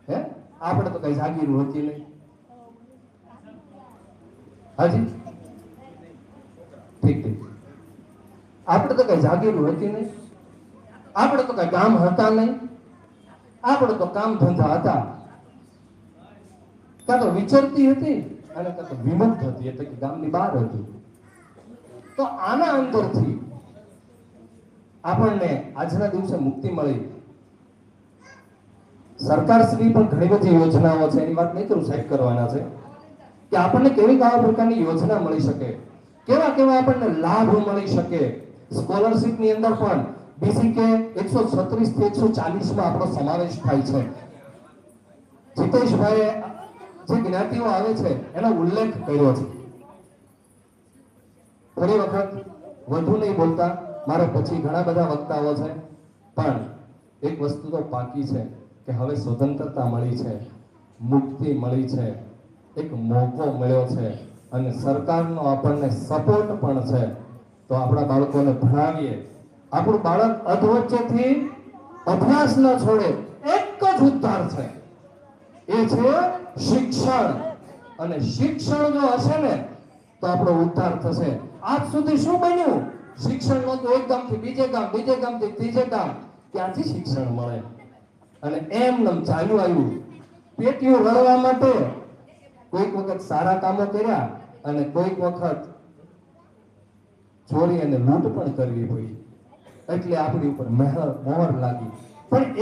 હે આપણે તો કઈ જાગીર હોતી નહીં. હાજી ઠીક ઠીક. આપણે તો કઈ જાગીર હોતી નહીં. આપણે તો કઈ ગામ હતા નહીં. આપણે તો કામ ધંધા હતા. કાં તો વિચરતી હતી અને કાં તો વિમુક્ત હતી, એટલે કે ગામની બહાર હતી. તો આના અંદરથી આપણને આજના દિવસે મુક્તિ મળી. સરકારશ્રી પણ ઘણી બધી યોજનાઓ છે, એની વાત નહીં કરું, સાઈડ કરવાના છે કે આપણને કેવી કેવા પ્રકારની યોજના મળી શકે, કેવા કેવા આપણને લાભ મળી શકે. સ્કોલરશિપ ની અંદર પણ બીસીકે 136 થી 140 માં આપણો સમાવેશ થાય છે. જીતેશભાઈએ જે જ્ઞાતિઓ આવે છે એનો ઉલ્લેખ કર્યો છે. થોડી વખત વધુ નહીં બોલતા, મારે પછી ઘણા બધા વક્તાઓ છે, પણ એક વસ્તુ તો પાકી છે કે હવે સ્વતંત્રતા મળી છે, મુક્તિ મળી છે, એક મોકો મળ્યો છે અને સરકારનો આપણને સપોર્ટ પણ છે. તો આપણા બાળકોને ભણાવીએ. આપણું બાળક અધવચ્ચેથી અભ્યાસ ન છોડે. એક જ ઉદ્ધાર છે, એ છે શિક્ષણ. અને શિક્ષણ જો હશે ને તો આપણો ઉદ્ધાર થશે. આજ સુધી શું બન્યું? શિક્ષણ નહોતું. એક ગામથી બીજે ગામ, બીજે ગામથી ત્રીજે ગામ, ક્યાંથી શિક્ષણ મળે? અને એમ ચાલ્યું આવ્યું. પેટીઓ લડવા માટે કોઈક વખત સારા કામો કર્યા અને કોઈક વખત ચોરી અને લૂંટ પણ કરવી પડી, એટલે આપણી ઉપર મોહર લાગી. પણ એ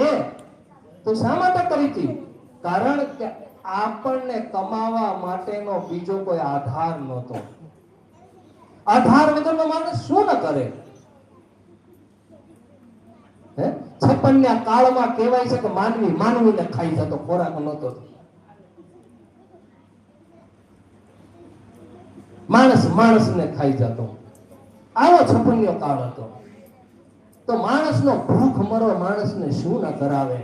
તો શા માટે કરી હતી? કારણ કે આપણને કમાવા માટેનો બીજો કોઈ આધાર નહોતો. આધાર વગરનો માણસ શું ન કરે? 56 કાળમાં કહેવાય છે કે માનવી માનવીને ખાઈ જતો, ખોરાક નહોતો. માણસ માણસને ખાઈ જતો. આવો 56 કાળ હતો. તો માણસનો ભૂખ મરો માણસને શું ન કરાવે?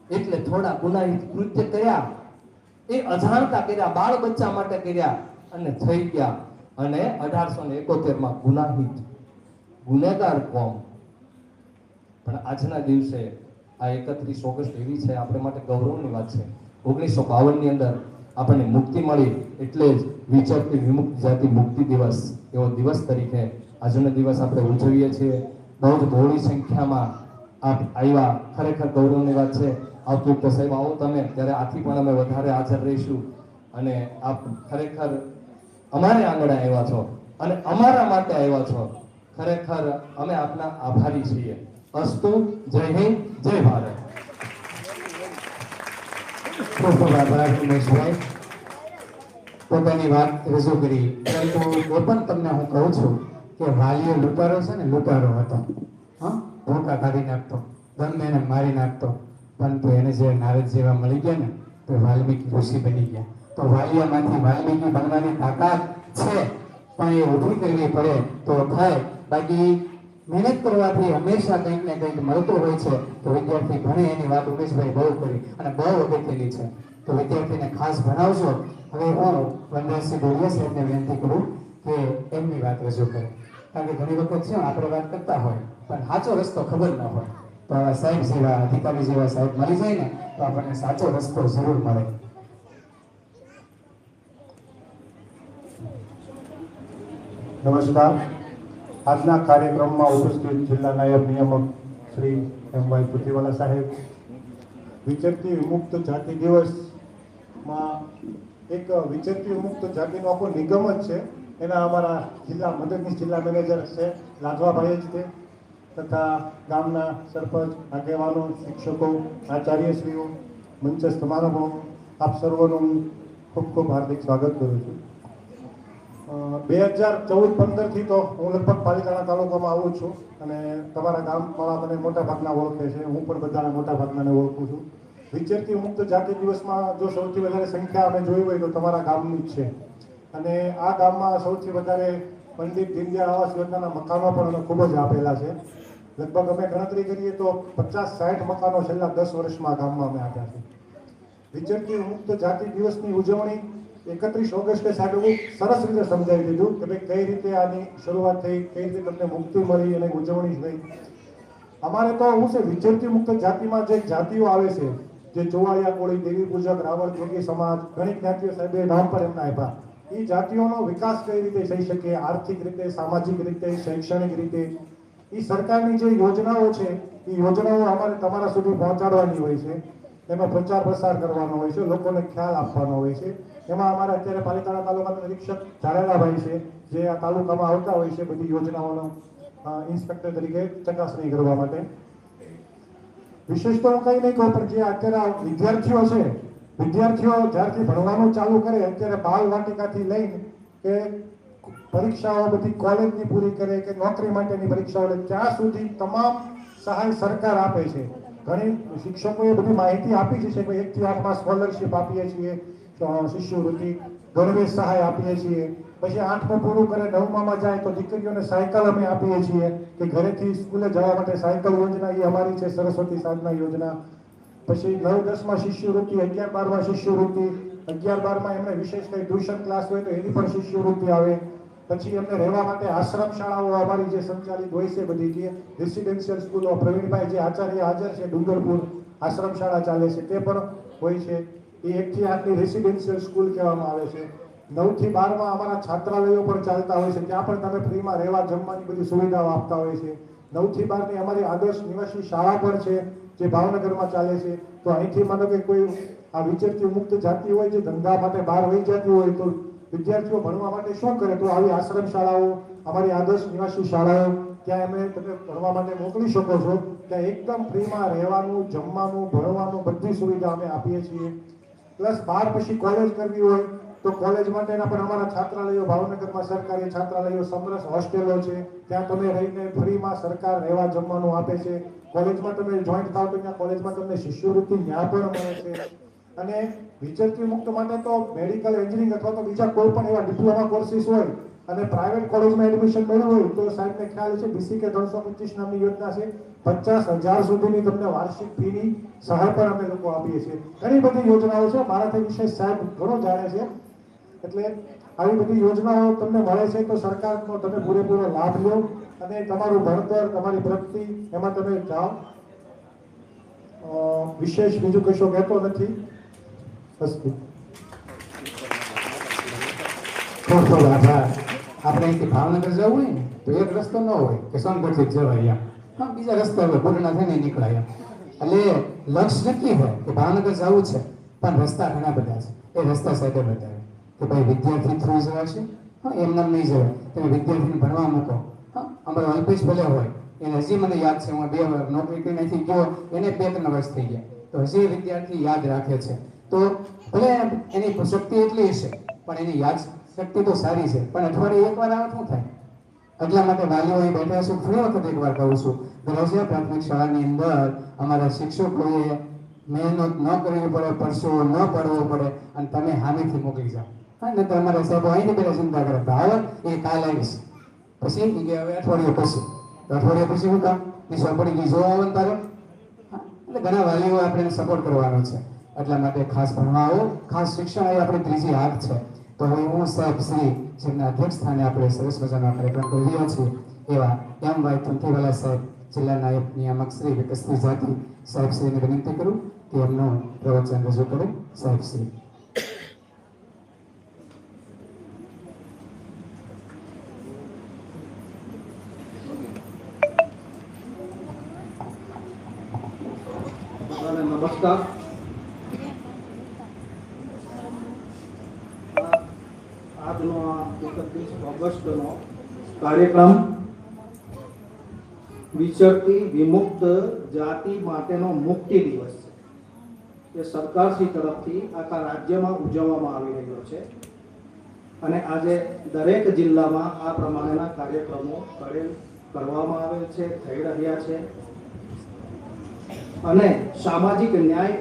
એટલે થોડા ગુનાહિત કૃત્ય કર્યા, એ અજાણતા કર્યા, બાળ બચ્ચા માટે કર્યા અને થઈ ગયા. અને 1871 માં ગુનાહિત ગુનેગાર કોમ. પણ આજના દિવસે આ 31 ઓગસ્ટ એવી છે આપણે માટે ગૌરવની વાત છે. 1952 ની અંદર આપણને મુક્તિ મળી, એટલે જ વિચરતી વિમુક્ત જાતિ મુક્તિ દિવસ એવો દિવસ તરીકે આજનો દિવસ આપણે ઉજવીએ છીએ. બહુ જ બહોળી સંખ્યામાં આપ આવ્યા, ખરેખર ગૌરવની વાત છે. આવતું તો સાહેબ આવો તમે, ત્યારે આથી પણ અમે વધારે હાજર રહીશું. અને આપ ખરેખર અમારે આંગણે આવ્યા છો. અને અમારા માટે આવ્યા છો. ખરેખર અમે આપના આભારી છીએ. અસ્તુ. જય હિન્દ, જય ભારત. ખૂબ ખૂબ આભાર ઉમેશભાઈ, પોતાની વાત રજૂ કરી. પરંતુ એ પણ તમને હું કહું છું કે વાલીઓ લૂંટારો છે ને, લૂંટારો હતો. હા, ધોકા કાઢી નાખતો, ગમે એને મારી નાખતો, પરંતુ એને જે નારદ જેવા મળી ગયા ને તો વાલ્મીકી ઋષિ બની ગયા. તો વાલિયામાંથી વાલ્મીકી બનવાની તાકાત છે, પણ એ ઊભી કરવી પડે તો થાય. બાકી મહેનત કરવાથી હંમેશા કંઈક ને કંઈક મળતું હોય છે. તો વિદ્યાર્થી ભણે એની વાત ઉમેશભાઈ બહુ કરી અને બહુ અગત્યની છે. તો વિદ્યાર્થીને ખાસ ભણાવશો. હવે હું વનરાજસિંહ ડોડિયા સાહેબને વિનંતી કરું કે એમની વાત રજૂ કરે. કારણ કે ઘણી વખત છે આપણે વાત કરતા હોય પણ સાચો રસ્તો ખબર ન હોય. તો આવા સાહેબ જેવા, અધિકારી જેવા સાહેબ મળી જાય ને તો આપણને સાચો રસ્તો જરૂર મળે. નમસ્કાર. આજના કાર્યક્રમમાં ઉપસ્થિત જિલ્લા નાયબ નિયામક શ્રી એમ.વાય. પુથીવાલા સાહેબ, વિચરતી વિમુક્ત જાતિ દિવસમાં એક વિચરતી વિમુક્ત જાતિનો આખો નિગમ જ છે. એના અમારા જિલ્લા મદદનીશ જિલ્લા મેનેજર છે લાજવાભાઈ જ છે, તથા ગામના સરપંચ, આગેવાનો, શિક્ષકો, આચાર્યશ્રીઓ, મંચસ્થ મહાનુભાવો, આપ સર્વનું ખૂબ ખૂબ હાર્દિક સ્વાગત કરું છું. 2014-15થી તો હું લગભગ પાલિતાણા તાલુકામાં આવું છું અને તમારા ગામવાળા મને મોટા ભાગના ઓળખે છે, હું પણ બધાના મોટા ભાગનાને ઓળખું છું. વિચરતી મુક્ત જાતિ દિવસમાં જો સૌથી વધારે સંખ્યા અમે જોઈ હોય તો તમારા ગામની જ છે. અને આ ગામમાં સૌથી વધારે પંડિત દીનદયાળ આવાસ યોજનાના મકાનો પણ અમે ખૂબ જ આપેલા છે. લગભગ અમે ગણતરી કરીએ તો 50-60 મકાનો છેલ્લા 10 વર્ષમાં ગામમાં અમે આપ્યા છે. વિચરતી મુક્ત જાતિ દિવસની ઉજવણી 31 ઓગસ્ટે સાહેબ એવું સરસ રીતે સમજાવી દીધું કે ભાઈ કઈ રીતે આની શરૂઆત થઈ, કઈ રીતે તમને મુક્તિ મળી અને ઉજવણી થઈ. અમારે તો હું છે વિચરતી મુક્ત જાતિમાં જે જાતિઓ આવે છે, જે ચોવાળિયા કોળી, દેવી પૂજક, રાવળ જોગી સમાજ, ઘણી જ્ઞાતિઓ સાહેબે નામ પર એમના આપ્યા. એ જાતિઓનો વિકાસ કઈ રીતે થઈ શકે, આર્થિક રીતે, સામાજિક રીતે, શૈક્ષણિક રીતે, એ સરકારની જે યોજનાઓ છે એ યોજનાઓ અમારે તમારા સુધી પહોંચાડવાની હોય છે. એનો પ્રચાર પ્રસાર કરવાનો હોય છે, લોકોને ખ્યાલ આપવાનો હોય છે. એમાં અમારા અત્યારે પાલિતાણા તાલુકાના નિરીક્ષક ઝાડેલાભાઈ છે, જે આ તાલુકામાં આવતા હોય છે બધી યોજનાઓનો ઇન્સ્પેક્ટર તરીકે ચકાસણી કરવા માટે. વિશેષ તો હું કંઈ નહીં કહું, પણ જે અત્યારે વિદ્યાર્થીઓ છે, વિદ્યાર્થીઓ જ્યારથી ભણવાનું ચાલુ કરે, અત્યારે બાલ વાટિકાથી લઈને કે પરીક્ષાઓ બધી કોલેજની પૂરી કરે કે નોકરી માટેની પરીક્ષાઓ લે, ત્યાં સુધી તમામ સહાય સરકાર આપે છે. ઘણી શિક્ષકોએ બધી માહિતી આપી છે કે 1 થી 8 માં સ્કોલરશિપ આપીએ છીએ, શિષ્યવૃત્તિ, ગણવેશ સહાય આપીએ છીએ. પછી 8મું પૂરું કરે 9માં જાય તો દીકરીઓને સાયકલ અમે આપીએ છીએ કે ઘરેથી સ્કૂલે જવા માટે સાયકલ યોજના એ અમારી છે, સરસ્વતી સાધના યોજના. પછી 9-10માં શિષ્યવૃત્તિ, 11-12માં શિષ્યવૃત્તિ, 11-12માં એમને વિશેષ કંઈ ટ્યુશન ક્લાસ હોય તો એની પણ શિષ્યવૃત્તિ આવે. પછી એમને રહેવા માટે આશ્રમ શાળાઓ અમારી જે સંચાલિત હોય છે બધી, જે રેસિડેન્શિયલ સ્કૂલો, પ્રવીણભાઈ જે આચાર્ય હાજર છે ડુંગરપુર, આશ્રમ શાળા ચાલે છે તે પણ હોય છે. એ 1 થી 8ની રેસિડેન્શિયલ સ્કૂલ કહેવામાં આવે છે. 9 થી 12માં અમારા છાત્રાલયો પણ ચાલતા હોય છે, ત્યાં પણ તમે ફ્રીમાં રહેવા જમવાની બધી સુવિધાઓ આપતા હોય છે. 9 થી 12ની અમારી આદર્શ નિવાસી શાળા પણ છે જે ભાવનગરમાં ચાલે છે. તો અહીંથી માનો કે કોઈ આ વિચરતી મુક્ત જાતિ હોય, જે ધંધા માટે બહાર વહી જતી હોય, તો વિદ્યાર્થીઓ ભણવા માટે શું કરે, તો આવી આશ્રમ શાળાઓ, અમારી આદર્શ નિવાસી શાળાઓ, ત્યાં અમે તમે ભણવા માટે મોકલી શકો છો. ત્યાં એકદમ ફ્રીમાં રહેવાનું, જમવાનું, ભણવાનું બધી સુવિધા અમે આપીએ છીએ. પ્લસ 12 પછી કોલેજ કરવી હોય તો કોલેજ માટેના પણ અમારા છાત્રાલયો, ભાવનગરમાં સરકારી છાત્રાલયો, સમરસ હોસ્ટેલો છે, ત્યાં તમે રહીને ફ્રીમાં સરકાર રહેવા જમવાનું આપે છે. કોલેજમાં તમે જોઈન્ટ થાવ તો ત્યાં કોલેજમાં તમને શિષ્યવૃત્તિ ત્યાં પણ મળે છે. અને વિચરતી મુક્ત માટે તો મેડિકલ, એન્જિનિયરિંગ અથવા તો બીજા કોઈ પણ એવા ડિપ્લોમા કોર્સિસ હોય અને પ્રાઇવેટ કોલેજમાં એડમિશન મેળવવું હોય તો સાહેબને ખ્યાલ છે BCK 325 નામની યોજના છે. 50,000 સુધીની તમને વાર્ષિક ફીની સહાય પણ અમે લોકો આપીએ છીએ. ઘણી બધી યોજનાઓ છે, મારાથી વિશેષ સાહેબ ઘણો જાણે છે. એટલે આવી બધી યોજનાઓ તમને મળે છે તો સરકારનો તમે પૂરેપૂરો લાભ લો અને તમારું ભણતર, તમારી પ્રગતિ એમાં તમે જાઓ. વિશેષ બીજું કશું કહેતો નથી. અસ્તુ. ખૂબ ખૂબ આભાર. આપણે અહીંથી ભાવનગર જવું હોય ને તો એક રસ્તો ન હોય કે સોનગઢથી જ જવાય, હા બીજા રસ્તા હોય, બુરના થઈને નીકળાય. એટલે લક્ષ્ય નક્કી હોય કે ભાવનગર જવું છે, પણ રસ્તા ઘણા બધા છે. એ રસ્તા સાથે બતાવે કે ભાઈ વિદ્યાર્થી થ્રુ જવાશે, હા એમ નામ નહીં જવાય. તમે વિદ્યાર્થીને ભણવા મૂકો. હા, અમારો અલ્પેશ ભલે હોય, એને હજી મને યાદ છે, હું 2 વર્ષ નોકરી કરી નથી ગયો, એને 2-3 વર્ષ થઈ ગયા, તો હજી વિદ્યાર્થી યાદ રાખે છે. તો ભલે એની શક્તિ એટલી હશે, પણ એની યાદ શક્તિ તો સારી છે. પણ અઠવાડિયે એકવાર આવે શું થાય? એટલા માટે વાલીઓ અહીં બેઠા છું. ફરી વખત એકવાર કહું છું, ગરજિયા પ્રાથમિક શાળાની અંદર અમારા શિક્ષકોએ મહેનત ન કરવી પડે, પરસો ન પડવો પડે, અને તમે હામેથી મોકલી જાઓ. હા, ને તમારા સાહેબ અહીંથી પેલા ચિંતા કરે, ભાવ એ કાલ આવીશ, પછી એ કે હવે અઠવાડિયે પછી. તો અઠવાડિયે પછી શું કામ? નિશા પડી ગઈ જોવા આવે ને તારે. હા, એટલે ઘણા વાલીઓ આપણે સપોર્ટ કરવાનો છે. એટલા માટે ખાસ ભણવા આવો. ખાસ શિક્ષણ એ આપણી ત્રીજી હાથ છે. તો હવે હું સાહેબ શ્રી જેમના અધ્યક્ષ સ્થાને આપણે સરસ મજાનો કાર્યક્રમ કરી રહ્યા છીએ એવા M.Y. થુંથીવાલા સાહેબ, જિલ્લા નાયબ નિયામક શ્રી વિકસતી જાતિ સાહેબ શ્રીને વિનંતી કરું કે એમનું પ્રવચન રજૂ કરે. સાહેબ શ્રી. બધાને નમસ્કાર. આજનો આ 31 ઓગસ્ટનો કાર્યક્રમ વિચરતી વિમુક્ત જાતિ માટેનો મુક્તિ દિવસ છે. એ સરકારશ્રી તરફથી આખા રાજ્યમાં ઉજવવામાં આવી રહ્યો છે અને આજે દરેક જિલ્લામાં આ પ્રમાણેના કાર્યક્રમો કરવામાં આવે છે, થઈ રહ્યા છે. અને સામાજિક ન્યાય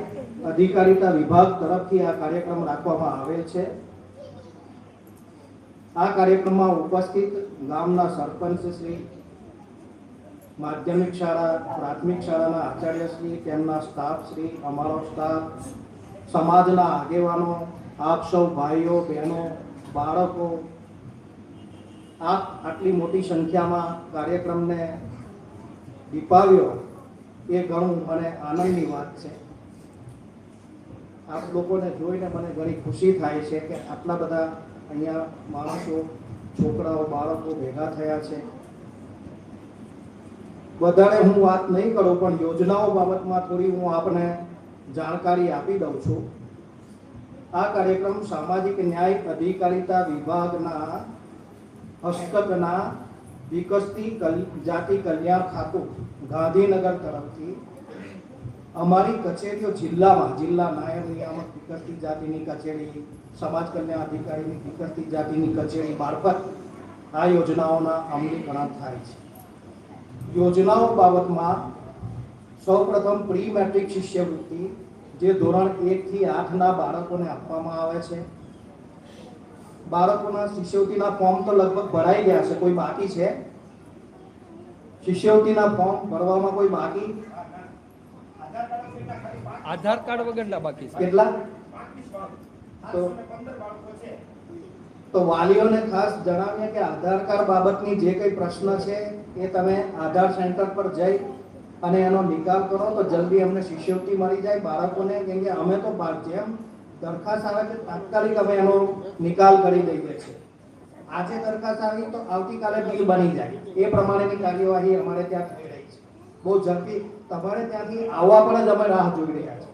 અધિકારીતા વિભાગ તરફથી આ કાર્યક્રમ રાખવામાં આવે છે. આ કાર્યક્રમમાં ઉપસ્થિત ગામના સરપંચ શ્રી, માધ્યમિક શાળા, પ્રાથમિક શાળાના આચાર્ય શ્રી, તેમના સ્ટાફ શ્રી, અમારો સ્ટાફ, સમાજના આગેવાનો, આપ સૌ ભાઈઓ બહેનો, બાળકો, આપ આટલી મોટી સંખ્યામાં કાર્યક્રમને દીપાવ્યો એ ઘણું મને આનંદની વાત છે. આપ લોકોને જોઈને મને ઘણી ખુશી થાય છે કે આટલા બધા અહીંયા માણસો, છોકરાઓ, બાળકો ભેગા થયા છે. વધારે હું વાત નહીં કરું, પણ યોજનાઓ બાબતમાં થોડી હું આપને જાણકારી આપી દઉં છું. આ કાર્યક્રમ સામાજિક ન્યાય અધિકારીતા વિભાગના હસ્તકના વિકસતી જાતિ કલ્યાણ ખાતું ગાંધીનગર તરફથી અમારી કચેરીઓ જિલ્લામાં, જિલ્લા નાયબ નિયામક વિકસતી જાતિની કચેરી, સમાજ કલ્યાણ અધિકારીની વિકસતી જાતિની કચેરી મારફત આ યોજનાઓના અમલીકરણ થાય છે. યોજનાઓ બાબતમાં સૌપ્રથમ પ્રી મેટ્રિક શિષ્યવૃત્તિ જે ધોરણ 1 થી 8ના બાળકોને આપવામાં આવે છે. બાળકોના શિષ્યવૃત્તિના ફોર્મ તો લગભગ ભરાઈ ગયા છે. કોઈ બાકી છે? શિષ્યવૃત્તિના ફોર્મ ભરવામાં કોઈ બાકી? આધાર કાર્ડ વગરના બાકી છે. કેટલા? તો વાલીઓને ખાસ જણાવીએ કે આધાર કાર્ડ બાબતની જે કંઈ પ્રશ્ન છે એ તમે આધાર સેન્ટર પર જઈ અને એનો નિકાલ કરો તો જલ્દી અમને શિષ્યવૃત્તિ મળી જાય બાળકોને. કેમ કે અમે તો જેમ દરખાસ્ત આવે છે તાત્કાલિક અમે એનો નિકાલ કરી દઈએ છીએ. આજે દરખાસ્ત આવી તો આવતીકાલે બિલ બની જાય એ પ્રમાણેની કાર્યવાહી અમારે ત્યાં થઈ રહી છે. બહુ ઝડપી તમારે ત્યાંથી આવવા પણ જ અમે રાહ જોઈ રહ્યા છીએ.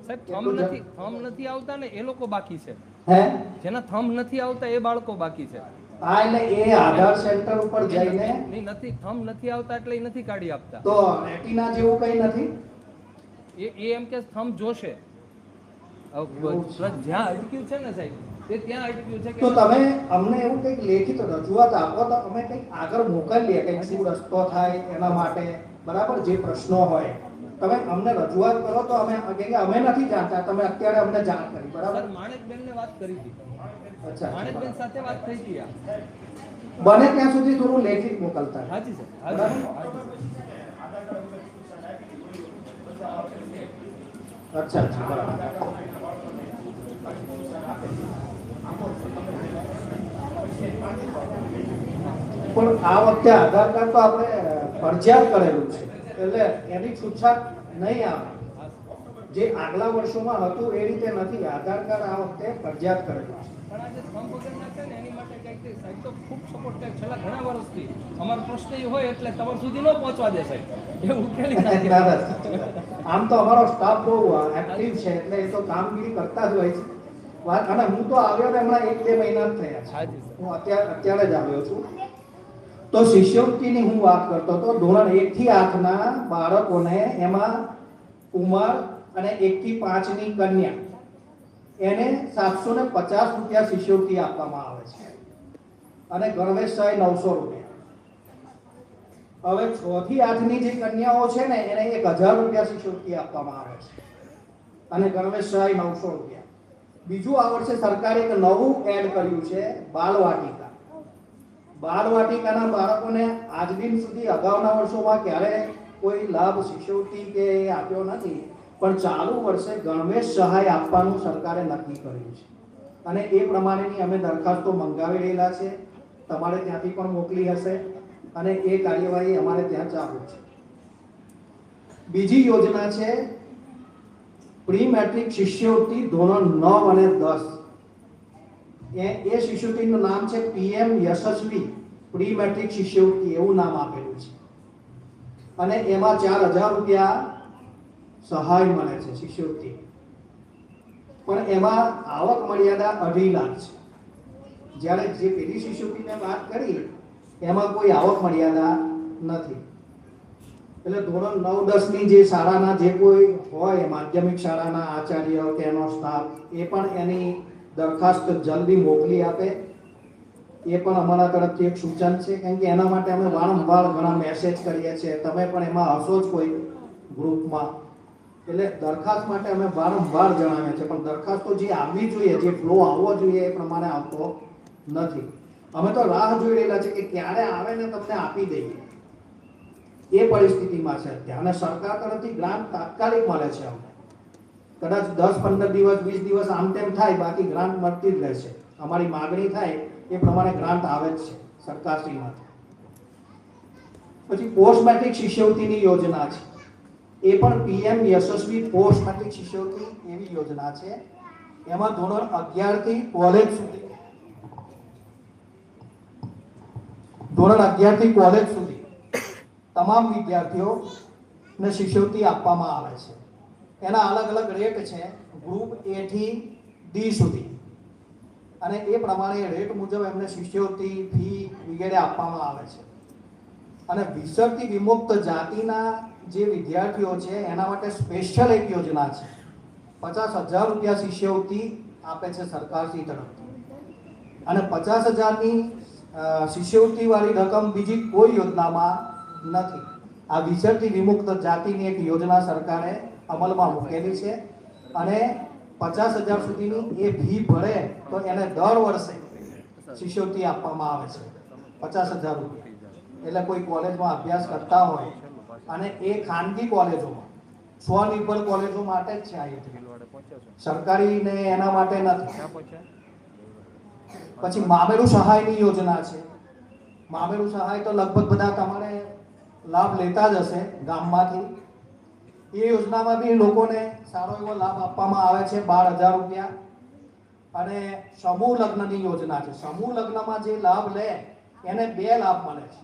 સાહેબ, થંબ નથી આવતા ને એ લોકો બાકી છે. હે, જેના થંબ નથી આવતા એ બાળકો બાકી છે. હા, એટલે એ આધાર સેન્ટર ઉપર જઈને નથી, થંબ નથી આવતા એટલે એ નથી કાઢી આપતા. તો રેટિના જેવું કઈ નથી. એ એમ કે થંબ જોશે. જ્યાં અટક્યું છે ને સાહેબ, તે ત્યાં અટક્યું છે. તો તમે અમને એવું કંઈક લેખિત રજૂઆત આપો તો અમે કંઈક આગળ મોકલીએ, કંઈક શું રસ્તો થાય એના માટે. બરાબર, જે પ્રશ્નો હોય તમે અમને રજૂઆત કરો તો અમે નથી જાણતા, તમે અત્યારે અમને જાણ કરી. બરાબર, માણેકબેન ને વાત કરી હતી. અચ્છા, માણેકબેન સાથે વાત થઈ હતી. બને ત્યાં સુધી થોડું લેખિત મોકલતા. હાજી સર, અચ્છા અચ્છા, બરાબર. પણ આ વખતે આધાર કાર્ડ તો આપણે ફરજિયાત કરેલું છે, એટલે એની છૂટછાટ નહીં આવે. જે આગલા વર્ષોમાં હતું એ રીતે નથી. આધાર કાર્ડ આ વખતે ફરજિયાત કરેલું છે. પણ આજે થંબ વગરના છે ને એની માટે કંઈક સાહેબ તો ખૂબ સપોર્ટ કરે. છેલ્લા ઘણા વર્ષથી અમારો પ્રશ્ન એ હોય એટલે તમાર સુધી ન પહોંચવા દે સાહેબ, એ ઉકેલી નાખે. આમ તો અમારો સ્ટાફ બહુ એક્ટિવ છે એટલે એ તો કામગીરી કરતા જ હોય છે. અને હું તો આવ્યો ને હમણાં 1-2 મહિના જ થયા છે. હાજી સર. હું અત્યારે જ આવ્યો છું. તો શિષ્યવૃત્તિની હું વાત કરતો હતો. ધોરણ 1 થી 8 ના બાળકોને એમાં કુમાર અને 1 થી 5 ની કન્યા એને 750 રૂપિયા શિષ્યવૃત્તિ આપવામાં આવે છે અને ગણવેશ સહાય 900 રૂપિયા. હવે 6 થી 8 ની જે કન્યાઓ છે ને એને 1000 રૂપિયા શિષ્યવૃત્તિ આપવામાં આવે છે અને ગણવેશ સહાય 900 રૂપિયા. બીજું આ વર્ષે સરકારે એક નવું એડ કર્યું છે, બાલવાટિકા. બાલવાટિકાના બાળકોને આજ દિન સુધી અગાઉના વર્ષોમાં ક્યારે કોઈ લાભ શિષ્યવૃત્તિ કે આપ્યો નથી, પણ ચાલુ વર્ષે ગણવેશ સહાય આપવાનું સરકારે નક્કી કર્યું છે અને એ પ્રમાણેની અમે દરખાસ્તો મંગાવી રહેલા છે. તમારે ત્યાંથી પણ મોકલી હશે અને એ કાર્યવાહી અમારે ત્યાં ચાલુ છે. બીજી યોજના છે પ્રી મેટ્રિક શિષ્યવૃત્તિ ધોરણ 9 અને 10. એ શિષ્યવૃત્તિનું નામ છે PM યશસ્વી પ્રી મેટ્રિક શિષ્યવૃત્તિ, એવું નામ આપેલું છે અને એમાં 4000 રૂપિયા સહાય મળે છે શિષ્યવૃત્તિ. પણ એમાં આવક મર્યાદા 2.5 લાખ છે. જ્યારે જે પેલી શિષ્યવૃત્તિની વાત કરી એમાં કોઈ આવક મર્યાદા નથી. એટલે ધોરણ 9-10 ની જે શાળાના જે કોઈ હોય માધ્યમિક શાળાના આચાર્ય કે એનો સ્ટાફ એ પણ એની દરખાસ્ત જલ્દી મોકલી આપે. એ પણ અમારા તરફથી એક સૂચન છે, કેમ કે એના માટે અમે વારંવાર ઘણા મેસેજ કરીએ છીએ. તમે પણ એમાં હશો જ કોઈ ગ્રુપમાં, એટલે દરખાસ્ત માટે અમે વારંવાર જણાવીએ છીએ, પણ દરખાસ્તો જે આવવી જોઈએ, જે ફ્લો આવવો જોઈએ એ પ્રમાણે આવતો નથી. અમે તો રાહ જોઈ રહેલા છે કે ક્યારે આવે ને તમને આપી દઈએ, એ પરિસ્થિતિમાં છે અત્યારે. અને સરકાર તરફથી ગ્રાન્ટ તાત્કાલિક મળે છે અમને. કદાચ 10-15 દિવસ 20 દિવસ આમ તેમ થાય, બાકી ગ્રાન્ટ મળતી જ રહેશે. અમારી માગણી થાય એ પ્રમાણે ગ્રાન્ટ આવે જ છે સરકારશ્રીમાંથી. પછી પોસ્ટ મેટ્રિક શિષ્યવૃત્તિની યોજના છે. એ પણ PM યશસ્વી પોસ્ટ મેટ્રિક શિષ્યવૃત્તિ એવી યોજના છે. એમાં ધોરણ 11 થી કોલેજ સુધી તમામ વિદ્યાર્થીઓને શિષ્યવૃત્તિ આપવામાં આવે છે. એના અલગ અલગ રેટ છે, ગ્રુપ A થી D સુધી, અને એ પ્રમાણે રેટ મુજબ એમને શિષ્યવૃત્તિ ફી વગેરે આપવામાં આવે છે. અને વિસર્તી વિમુક્ત જાતિના જે વિદ્યાર્થીઓ છે એના માટે સ્પેશિયલ એક યોજના છે. 50,000 રૂપિયા શિષ્યવૃત્તિ આપે છે સરકારશ્રી તરફથી, અને 50,000ની શિષ્યવૃત્તિ વાળી રકમ બીજી કોઈ યોજનામાં નથી. આ વિસર્તી વિમુક્ત જાતિની એક યોજના સરકારે અમલમાં મૂકેલી છે અને 50,000 સુધીની એ ફી ભરે તો એને દર વર્ષે શિષ્યવૃત્તિ આપવામાં આવે છે 50,000 રૂપિયા. એટલે કોઈ કોલેજમાં અભ્યાસ કરતા હોય અને એ ખાનગી કોલેજોમાં, સ્વનિર્ભર કોલેજો માટે જ છે આ યોજના, સરકારીને એના માટે નથી. પછી મામેરુ સહાયની યોજના છે. મામેરુ સહાય તો લગભગ બધા તમારે લાભ લેતા જ હશે ગામમાંથી. એ યોજનામાં બી લોકોને સારો એવો લાભ આપવામાં આવે છે, 12,000 રૂપિયા. અને સમૂહ લગ્નની યોજના છે. સમૂહ લગ્નમાં જે લાભ લે એને 2 લાભ મળે છે.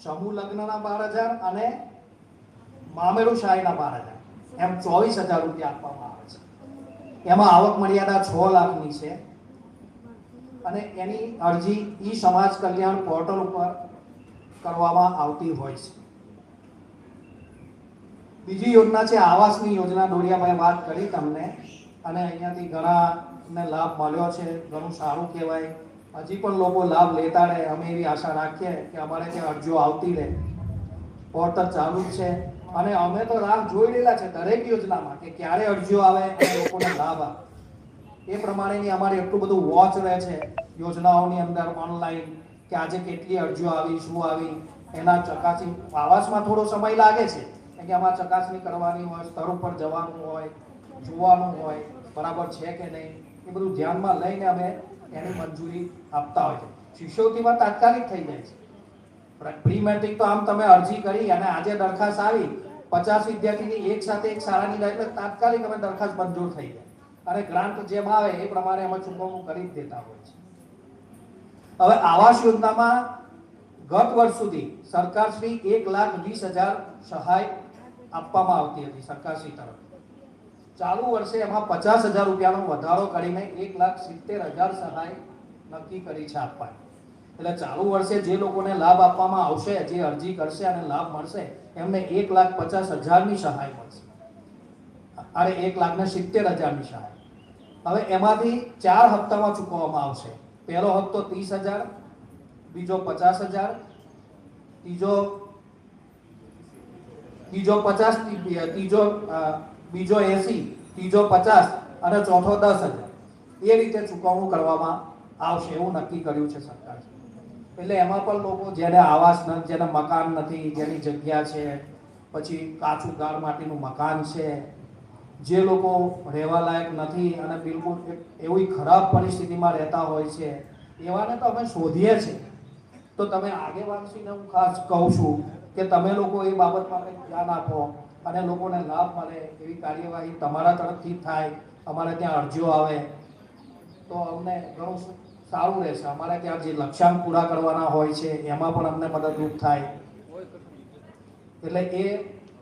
સમૂહ લગ્નના 12,000 અને મામેરુ સહાયના 12,000, એમ 24,000 રૂપિયા આપવામાં આવે છે. એમાં આવક મર્યાદા 6 લાખની છે અને એની અરજી સમાજ કલ્યાણ પોર્ટલ ઉપર કરવામાં આવતી હોય છે. બીજી યોજના છે આવાસની યોજના. ડોડિયાભાઈ વાત કરી તમને, અને અહીંયાથી ઘણાને લાભ મળ્યો છે, ઘણું સારું કહેવાય. હજી પણ લોકો લાભ લેતા રહે, અમે એવી આશા રાખીએ કે અમારે ત્યાં અરજીઓ આવતી રહે. પોર્ટલ ચાલુ જ છે અને અમે તો રાહ જોઈ રહેલા છે દરેક યોજનામાં કે ક્યારે અરજીઓ આવે અને લોકોને લાભ આવે. એ પ્રમાણેની અમારે એટલું બધું વોચ રહે છે યોજનાઓની અંદર ઓનલાઈન, કે આજે કેટલી અરજીઓ આવી, શું આવી, એના ચકાસણી. આવાસમાં થોડો સમય લાગે છે કે આમાં ચકાસણી કરવાની હોય, સ્તર ઉપર જવાનું હોય, જોવાનું હોય બરાબર છે કે નહીં, એ બધું ધ્યાનમાં લઈને અમે એની મંજૂરી આપતા હોય છે. શિષ્યવૃત્તિમાં તાત્કાલિક થઈ જાય છે. પ્રી મેટ્રિક તો આમ તમે અરજી કરી અને આજે દરખાસ્ત આવી, 50 વિદ્યાર્થીની એક સાથે એક શાળાની એટલે તાત્કાલિક અમે દરખાસ્ત મંજૂર થઈ જાય અને ગ્રાન્ટ જેમ આવે એ પ્રમાણે અમે ચૂકવણું કરી જ દેતા હોય છે. હવે આવાસ યોજનામાં ગત વર્ષ સુધી સરકારશ્રી 1,20,000 સહાય આપવામાં આવતી હતી સરકારશ્રી તરફ. ચાલુ વર્ષે એમાં 50,000 રૂપિયાનો વધારો કરીને 1,70,000 સહાય નક્કી કરી છે આપવાની. એટલે ચાલુ વર્ષે જે લોકોને લાભ આપવામાં આવશે, જે અરજી કરશે અને લાભ મળશે, એમને 1,50,000ની સહાય મળશે. અરે 1,70,000ની સહાય. હવે એમાંથી 4 હપ્તામાં ચૂકવવામાં આવશે. પહેલો હપ્તો 30,000, બીજો 50,000, ત્રીજો 50, બીજો 80, ત્રીજો 50 અને ચોથો 10,000. એ રીતે ચૂકવણું કરવામાં આવશે એવું નક્કી કર્યું છે સરકારે. એટલે એમાં પણ લોકો જેને આવાસ નથી, જેને મકાન નથી, જેની જગ્યા છે, પછી કાચું ગાળ માટીનું મકાન છે, જે લોકો રહેવા લાયક નથી અને બિલકુલ એવી ખરાબ પરિસ્થિતિમાં રહેતા હોય છે, એવાને તો અમે શોધીએ છીએ. તો તમે આગેવાનશ્રીને હું ખાસ કહું છું કે તમે લોકો એ બાબતમાં કંઈક ધ્યાન આપો અને લોકોને લાભ મળે એવી કાર્યવાહી તમારા તરફથી થાય. અમારે ત્યાં અરજીઓ આવે તો અમને ઘણું સારું રહેશે. અમારે ત્યાં જે લક્ષ્યાંક પૂરા કરવાના હોય છે એમાં પણ અમને મદદરૂપ થાય. એટલે એ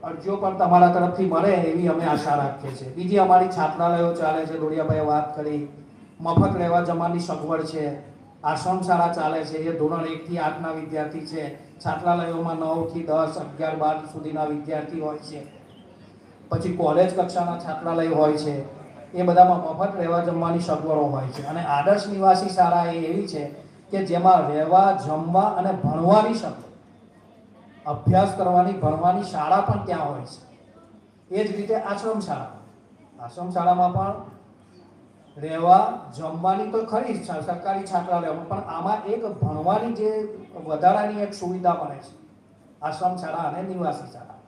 અરજીઓ પણ તમારા તરફથી મળે એવી અમે આશા રાખીએ છીએ. બીજી અમારી છાત્રાલયો ચાલે છે, ડોડિયાભાઈએ વાત કરી, મફત રહેવા જમવાની સગવડ છે, આશ્રમ શાળા ચાલે છે, એ ધોરણ 1 થી 8ના વિદ્યાર્થી છે. છાત્રાલયોમાં 9 થી 10, 11, 12 સુધીના વિદ્યાર્થી હોય છે. પછી કોલેજ કક્ષાના છાત્રાલય હોય છે, એ બધામાં મફત રહેવા જમવાની સગવડો હોય છે. અને આદર્શ નિવાસી શાળા એ એવી છે કે જેમાં રહેવા, જમવા અને ભણવાની સગવડ, અભ્યાસ કરવાની, ભણવાની શાળા પણ ત્યાં હોય છે. એ જ રીતે આશ્રમ શાળામાં પણ રહેવા, જમવાની તો ખરી જ સરકારી છાત્રાલયમાં, પણ આમાં એક ભણવાની જે વધારાની એક સુવિધા મળે છે આશ્રમ શાળા અને નિવાસી શાળા.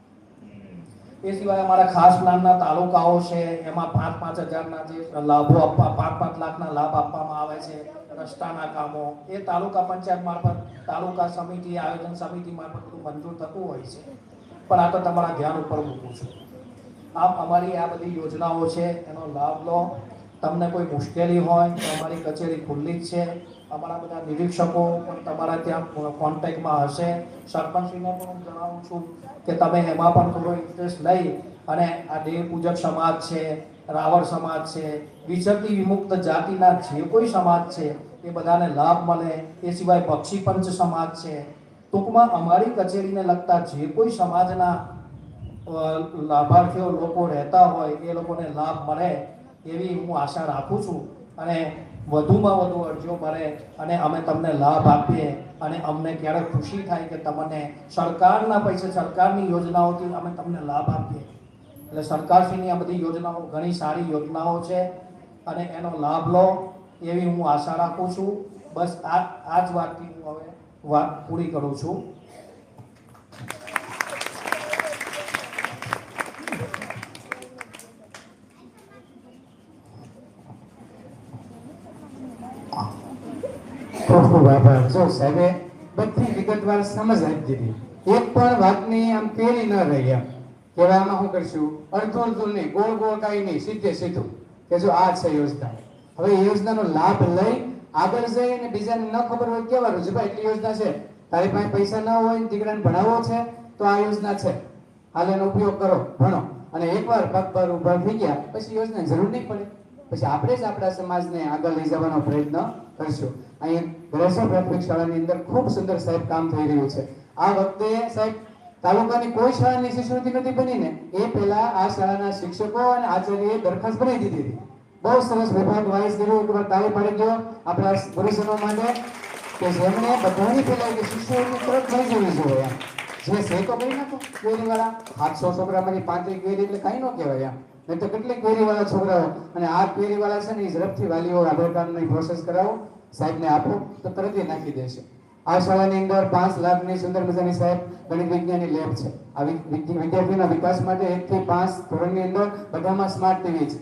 એ સિવાય અમારા ખાસ પ્લાનના તાલુકાઓ છે, એમાં 5-5 હજારના જે લાભો આપવા, 5-5 લાખના લાભ આપવામાં આવે છે. રસ્તાના કામો એ તાલુકા પંચાયત મારફત, તાલુકા સમિતિ, આયોજન સમિતિ મારફત બધું મંજૂર થતું હોય છે. પણ આ તો તમારા ધ્યાન ઉપર મૂકું છું. આમ અમારી આ બધી યોજનાઓ છે, એનો લાભ લો. તમને કોઈ મુશ્કેલી હોય તો અમારી કચેરી ખુલ્લી જ છે. અમારા બધા નિરીક્ષકો પણ તમારા ત્યાં કોન્ટેક્ટમાં હશે. સરપંચશ્રીને પણ હું જણાવું છું કે તમે એમાં પણ થોડો ઇન્ટરેસ્ટ લઈ અને આ દેવ પૂજક સમાજ છે, રાવળ સમાજ છે, વિચરતી વિમુક્ત જાતિના જે કોઈ સમાજ છે એ બધાને લાભ મળે. એ સિવાય પક્ષી પંચ સમાજ છે. ટૂંકમાં અમારી કચેરીને લગતા જે કોઈ સમાજના લાભાર્થીઓ લોકો રહેતા હોય એ લોકોને લાભ મળે એવી હું આશા રાખું છું. અને વધુમાં વધુ અરજીઓ મળે અને અમે તમને લાભ આપીએ અને અમને ક્યારે ખુશી થાય કે તમને સરકારના પૈસે, સરકારની યોજનાઓથી અમે તમને લાભ આપીએ. એટલે સરકારશ્રીની આ બધી યોજનાઓ ઘણી સારી યોજનાઓ છે અને એનો લાભ લો એવી હું આશા રાખું છું. બસ આ જ વાતથી હું હવે વાત પૂરી કરું છું. ખૂબ ખૂબ આભાર. જો સાહેબે બધી વિગતવાર સમજ આપી દીધી. એક પણ વાતની આમ પેલી ન રહી. એમ કહેવામાં શું કરશું, અડધું અડધું નહીં, ગોળ ગોળ કાંઈ નહીં, સીધે સીધું કે જો આ છે યોજના. હવે એ યોજનાનો લાભ લઈ આગળ જઈ અને બીજાને ન ખબર હોય કહેવાનું છે, ભાઈ એટલી યોજના છે, તારી પાસે પૈસા ન હોય, દીકરાને ભણાવવો છે તો આ યોજના છે, હાલ એનો ઉપયોગ કરો, ભણો. અને એકવાર પગ પર ઉભા થઈ ગયા પછી યોજનાની જરૂર નહીં પડે. પછી આપણે જ આપણા સમાજને આગળ લઈ જવાનો પ્રયત્ન કરશું. અહીં ગ્રેસર પ્રાથમિક શાળાની અંદર ખૂબ સુંદર સાહેબ કામ થઈ રહ્યું છે. આ વખતે સાહેબ તાલુકાની કોઈ શાળાની શિષ્યવૃત્તિ નથી બની ને એ પહેલા આ શાળાના શિક્ષકો અને આચાર્યએ દરખાસ્ત બનાવી દીધી હતી. બહુ સરસ વિભાગ વાઇઝ કર્યું. એકવાર તાળી પાડી દો આપણા ગુરુજનો માટે કે જેમણે બધાની પહેલા કે શિષ્યવૃત્તિ તરત મળી જવી જોઈએ. જે છે તો કરી નાખો. કેરીવાળા 700 છોકરામાંથી 35 કેરી એટલે કાંઈ ન કહેવાય. નહીં તો કેટલીક કેરીવાળા છોકરાઓ, અને આ કેરીવાળા છે ને એ ઝડપથી વાલીઓ આધાર કાર્ડની પ્રોસેસ કરાવો, સાહેબને આપો તો તરત એ નાખી દેશે. આ શાળાની અંદર 5 લાખની સુંદર મજાની સાહેબ ગણિત વિજ્ઞાનની લેબ છે. આ વિદ્યાર્થીઓના વિકાસ માટે 1 થી 5 ધોરણની અંદર બધામાં સ્માર્ટ ટીવી છે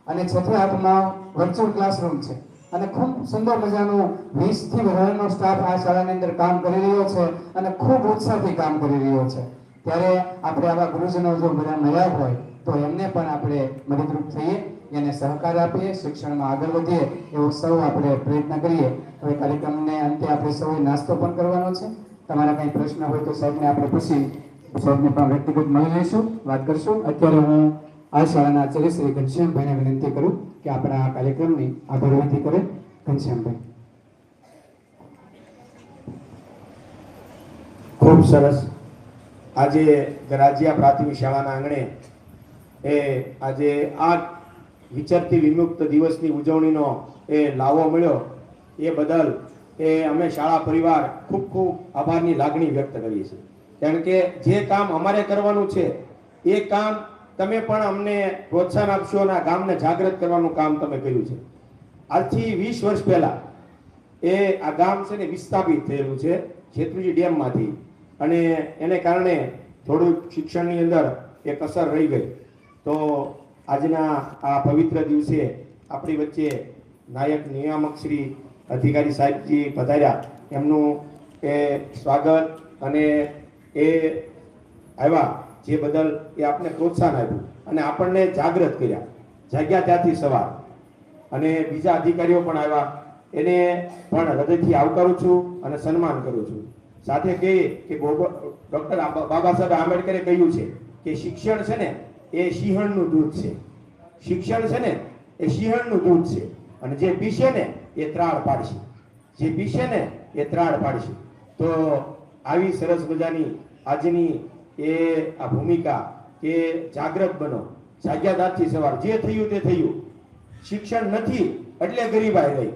અને 6 થી 8માં વર્ચ્યુઅલ ક્લાસરૂમ છે. અને ખૂબ સુંદર મજાનું 20 થી વધારેનો સ્ટાફ આ શાળાની અંદર કામ કરી રહ્યો છે અને ખૂબ ઉત્સાહથી કામ કરી રહ્યો છે. ત્યારે આપણે આવા ગુરુજનો જો બધા નયા હોય તો એમને પણ આપણે મદદરૂપ થઈએ, એને સહકાર આપીએ, શિક્ષણમાં આગળ વધીએ એવો સૌ આપણે પ્રયત્ન કરીએ. હવે કાર્યક્રમને અંતે આપણે સૌએ નાસ્તો પણ કરવાનો છે. તમારા કંઈ પ્રશ્ન હોય તો સાહેબને આપણે પૂછી સાહેબને પણ વ્યક્તિગત મળી લઈશું, વાત કરશું. અત્યારે હું આ શાળાના આચાર્ય શ્રી ઘનશ્યામભાઈને વિનંતી કરું કે આપણા આ કાર્યક્રમની આભાર વિધિ કરે. ઘનશ્યામભાઈ. ખૂબ સરસ. આજે ગરાજિયા પ્રાથમિક શાળાના આંગણે આજે આ વિચરતી વિમુક્ત દિવસની ઉજવણીનો લાવો મળ્યો એ બદલ અમે શાળા પરિવાર ખૂબ ખૂબ આભારની લાગણી વ્યક્ત કરીએ છીએ. કારણ કે જે કામ અમારે કરવાનું છે એ કામ તમે પણ અમને પ્રોત્સાહન આપશો અને આ ગામને જાગૃત કરવાનું કામ તમે કર્યું છે. આજથી 20 વર્ષ પહેલા આ ગામ છે ને વિસ્થાપિત થયેલું છે શેત્રુંજી ડેમમાંથી, અને એને કારણે થોડુંક શિક્ષણની અંદર એક અસર રહી ગઈ. તો આજના આ પવિત્ર દિવસે આપણી વચ્ચે નાયક નિયામક શ્રી અધિકારી સાહેબજી પધાર્યા, એમનું સ્વાગત અને આવ્યા જે બદલ આપને પ્રોત્સાહન આપ્યું અને આપણને જાગૃત કર્યા. જાગ્યા ત્યાંથી સવાર અને બીજા અધિકારીઓ પણ આવ્યા, એને પણ હૃદયથી આવકારું છું અને સન્માન કરું છું. સાથે કહીએ કે ડૉક્ટર બાબા સાહેબ આંબેડકરે કહ્યું છે કે શિક્ષણ છે ને એ સિંહણનું દૂધ છે. શિક્ષણ છે ને એ સિંહણનું દૂધ છે, અને જે પીશે ને એ ત્રાળ પાડશે. જે પીશે ને એ ત્રાળ પાડશે. તો આવી સરસ મજાની આજની આ ભૂમિકા કે જાગૃત બનો, જાગ્યા દાંતથી સવાર. જે થયું તે થયું. શિક્ષણ નથી એટલે ગરીબાઈ રહી,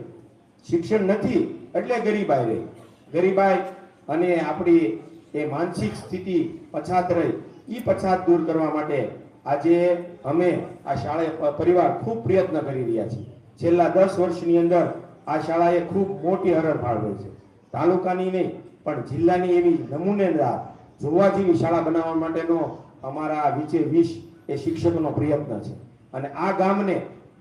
શિક્ષણ નથી એટલે ગરીબાઈ રહી. ગરીબાઈ અને આપણી એ માનસિક સ્થિતિ પછાત રહી, એ પછાત દૂર કરવા માટે આજે અમે આ શાળા પરિવાર ખૂબ પ્રયત્ન કરી રહ્યા છીએ. છેલ્લા 10 વર્ષની અંદર આ શાળાએ ખૂબ મોટી હરણફાળ રહી છે. તાલુકાની નહીં પણ જિલ્લાની એવી નમૂનેદાર જોવા જેવી શાળા બનાવવા માટેનો અમારા વિચે 20 એ શિક્ષકોનો પ્રયત્ન છે. અને આ ગામને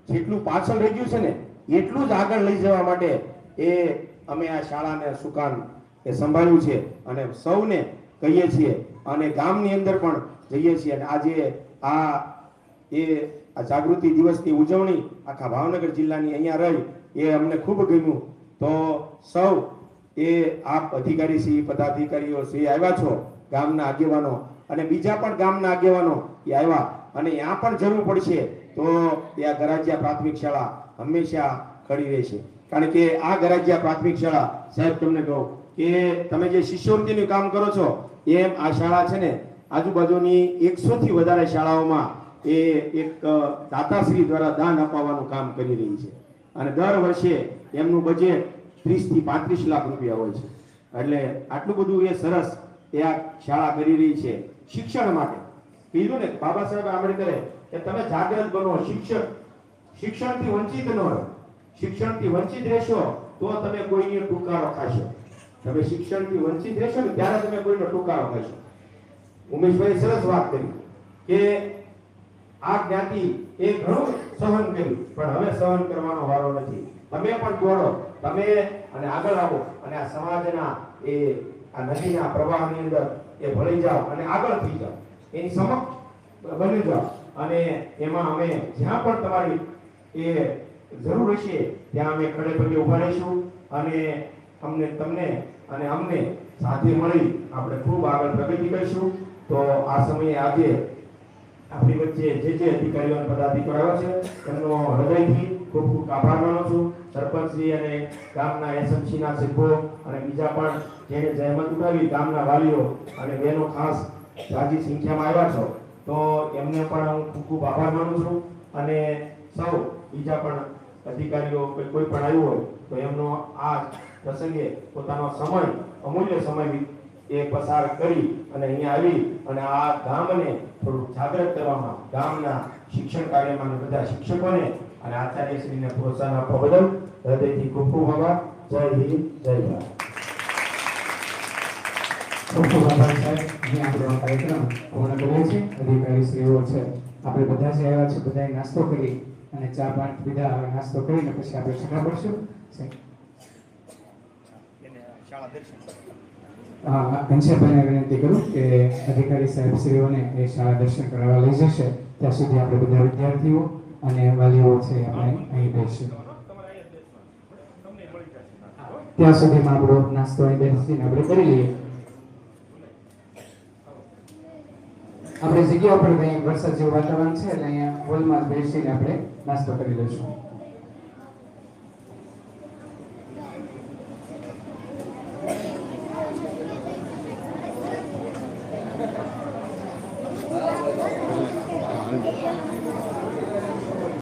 જેટલું પાછળ રહી ગયું છે ને એટલું જ આગળ લઈ જવા માટે અમે આ શાળાને સુકાન સંભાળ્યું છે અને સૌને કહીએ છીએ અને ગામની અંદર પણ જઈએ છીએ. અને આજે આ જાગૃતિ દિવસની ઉજવણી આખા ભાવનગર જિલ્લાની અહીંયા રહી એ અમને ખૂબ ગમ્યું. તો સૌ આપ અધિકારી શ્રી પદાધિકારીઓ શ્રી આવ્યા છો, ગામના આગેવાનો અને બીજા પણ ગામના આગેવાનો એ આવ્યા, અને ત્યાં પણ જરૂર પડશે તો આ ગરાજિયા પ્રાથમિક શાળા હંમેશા ખડી રહેશે. કારણ કે આ ગરાજિયા પ્રાથમિક શાળા, સાહેબ તમને કહું કે તમે જે શિષ્યવૃત્તિનું કામ કરો છો એમ આ શાળા છે ને આજુબાજુની 100 થી વધારે શાળાઓમાં એક દાતાશ્રી દ્વારા દાન અપાવવાનું કામ કરી રહી છે. અને દર વર્ષે એમનું બજેટ 30 થી 35 લાખ રૂપિયા હોય છે. એટલે આટલું બધું સરસ આ શાળા કરી રહી છે શિક્ષણ માટે. કીધું ને બાબા સાહેબ આંબેડકરે કે તમે જાગૃત બનો, શિક્ષણથી વંચિત ન રહો. શિક્ષણથી વંચિત રહેશો તો તમે કોઈની ટુકારો ખાશો. તમે શિક્ષણથી વંચિત રહેશો ને ત્યારે તમે કોઈનો ટુકારો ખાશો. ઉમેશભાઈ સરસ વાત કરી કે આ જ્ઞાતિ એ ઘણું સહન કર્યું, પણ હવે સહન કરવાનો વારો નથી. તમે પણ દોડો, તમે અને આગળ આવો અને આ સમાજના આ નદીના પ્રવાહની અંદર ભળી જાઓ અને આગળ થઈ જાઓ, એની સમક્ષ બની જાઓ. અને એમાં અમે જ્યાં પણ તમારી જરૂર હશે ત્યાં અમે ખડે પગે ઉભા રહીશું અને તમને અને અમને સાથે મળી આપણે ખૂબ આગળ પ્રગતિ કરીશું. તો આ સમયે આજે આપણી વચ્ચે જે અધિકારીઓ અને પદાધિકારીઓ છે એમનો હૃદયથી ખૂબ ખૂબ આભાર માનું છું. સરપંચશ્રી અને ગામના એસએમસીના સભ્યો અને બીજા પણ જેને જહેમત ઉઠાવી, ગામના વાલીઓ અને બહેનો ખાસ જાજી સંખ્યામાં આવ્યા છો, તો એમને પણ હું ખૂબ ખૂબ આભાર માનું છું. અને સૌ બીજા પણ અધિકારીઓ કોઈ પણ આવ્યું હોય તો એમનો આ પ્રસંગે પોતાનો સમય, અમૂલ્ય સમય પસાર કરી અને અહીંયા આવી અને આ ગામને થોડું જાગૃત કરવામાં, ગામના શિક્ષણ કાર્યમાં બધા શિક્ષકોને અને આચાર્યશ્રીને પ્રોત્સાહન આપવા બદલ હૃદયથી ખૂબ ખૂબ આભાર. જય હિન્દ, જય ભારત. ખૂબ ખૂબ આભાર સાહેબ. અહીં આપણો આ કાર્યક્રમ પૂર્ણ કર્યો છે. અધિકારીશ્રીઓ છે, આપણે બધા જે આવ્યા છે બધાએ નાસ્તો કરી અને ચા પાણી પીધા. હવે નાસ્તો કરીને પછી આપણે છઠ્ઠા પડશું. ઘનશ્યામભાઈને વિનંતી કરું કે અધિકારી સાહેબશ્રીઓને એ શાળા દર્શન કરાવવા લઈ જશે. ત્યાં સુધી આપણે બધા વિદ્યાર્થીઓ અને વાલીઓ છે આપણે અહીં બેસીશું. ત્યાં સુધીમાં આપણો નાસ્તો અહીં બેસીને આપણે કરી લઈએ. આપણે જગ્યા ઉપર કંઈ વરસાદ જેવું વાતાવરણ છે એટલે અહીંયા હોલમાં બેસીને આપણે નાસ્તો કરી લઈશું.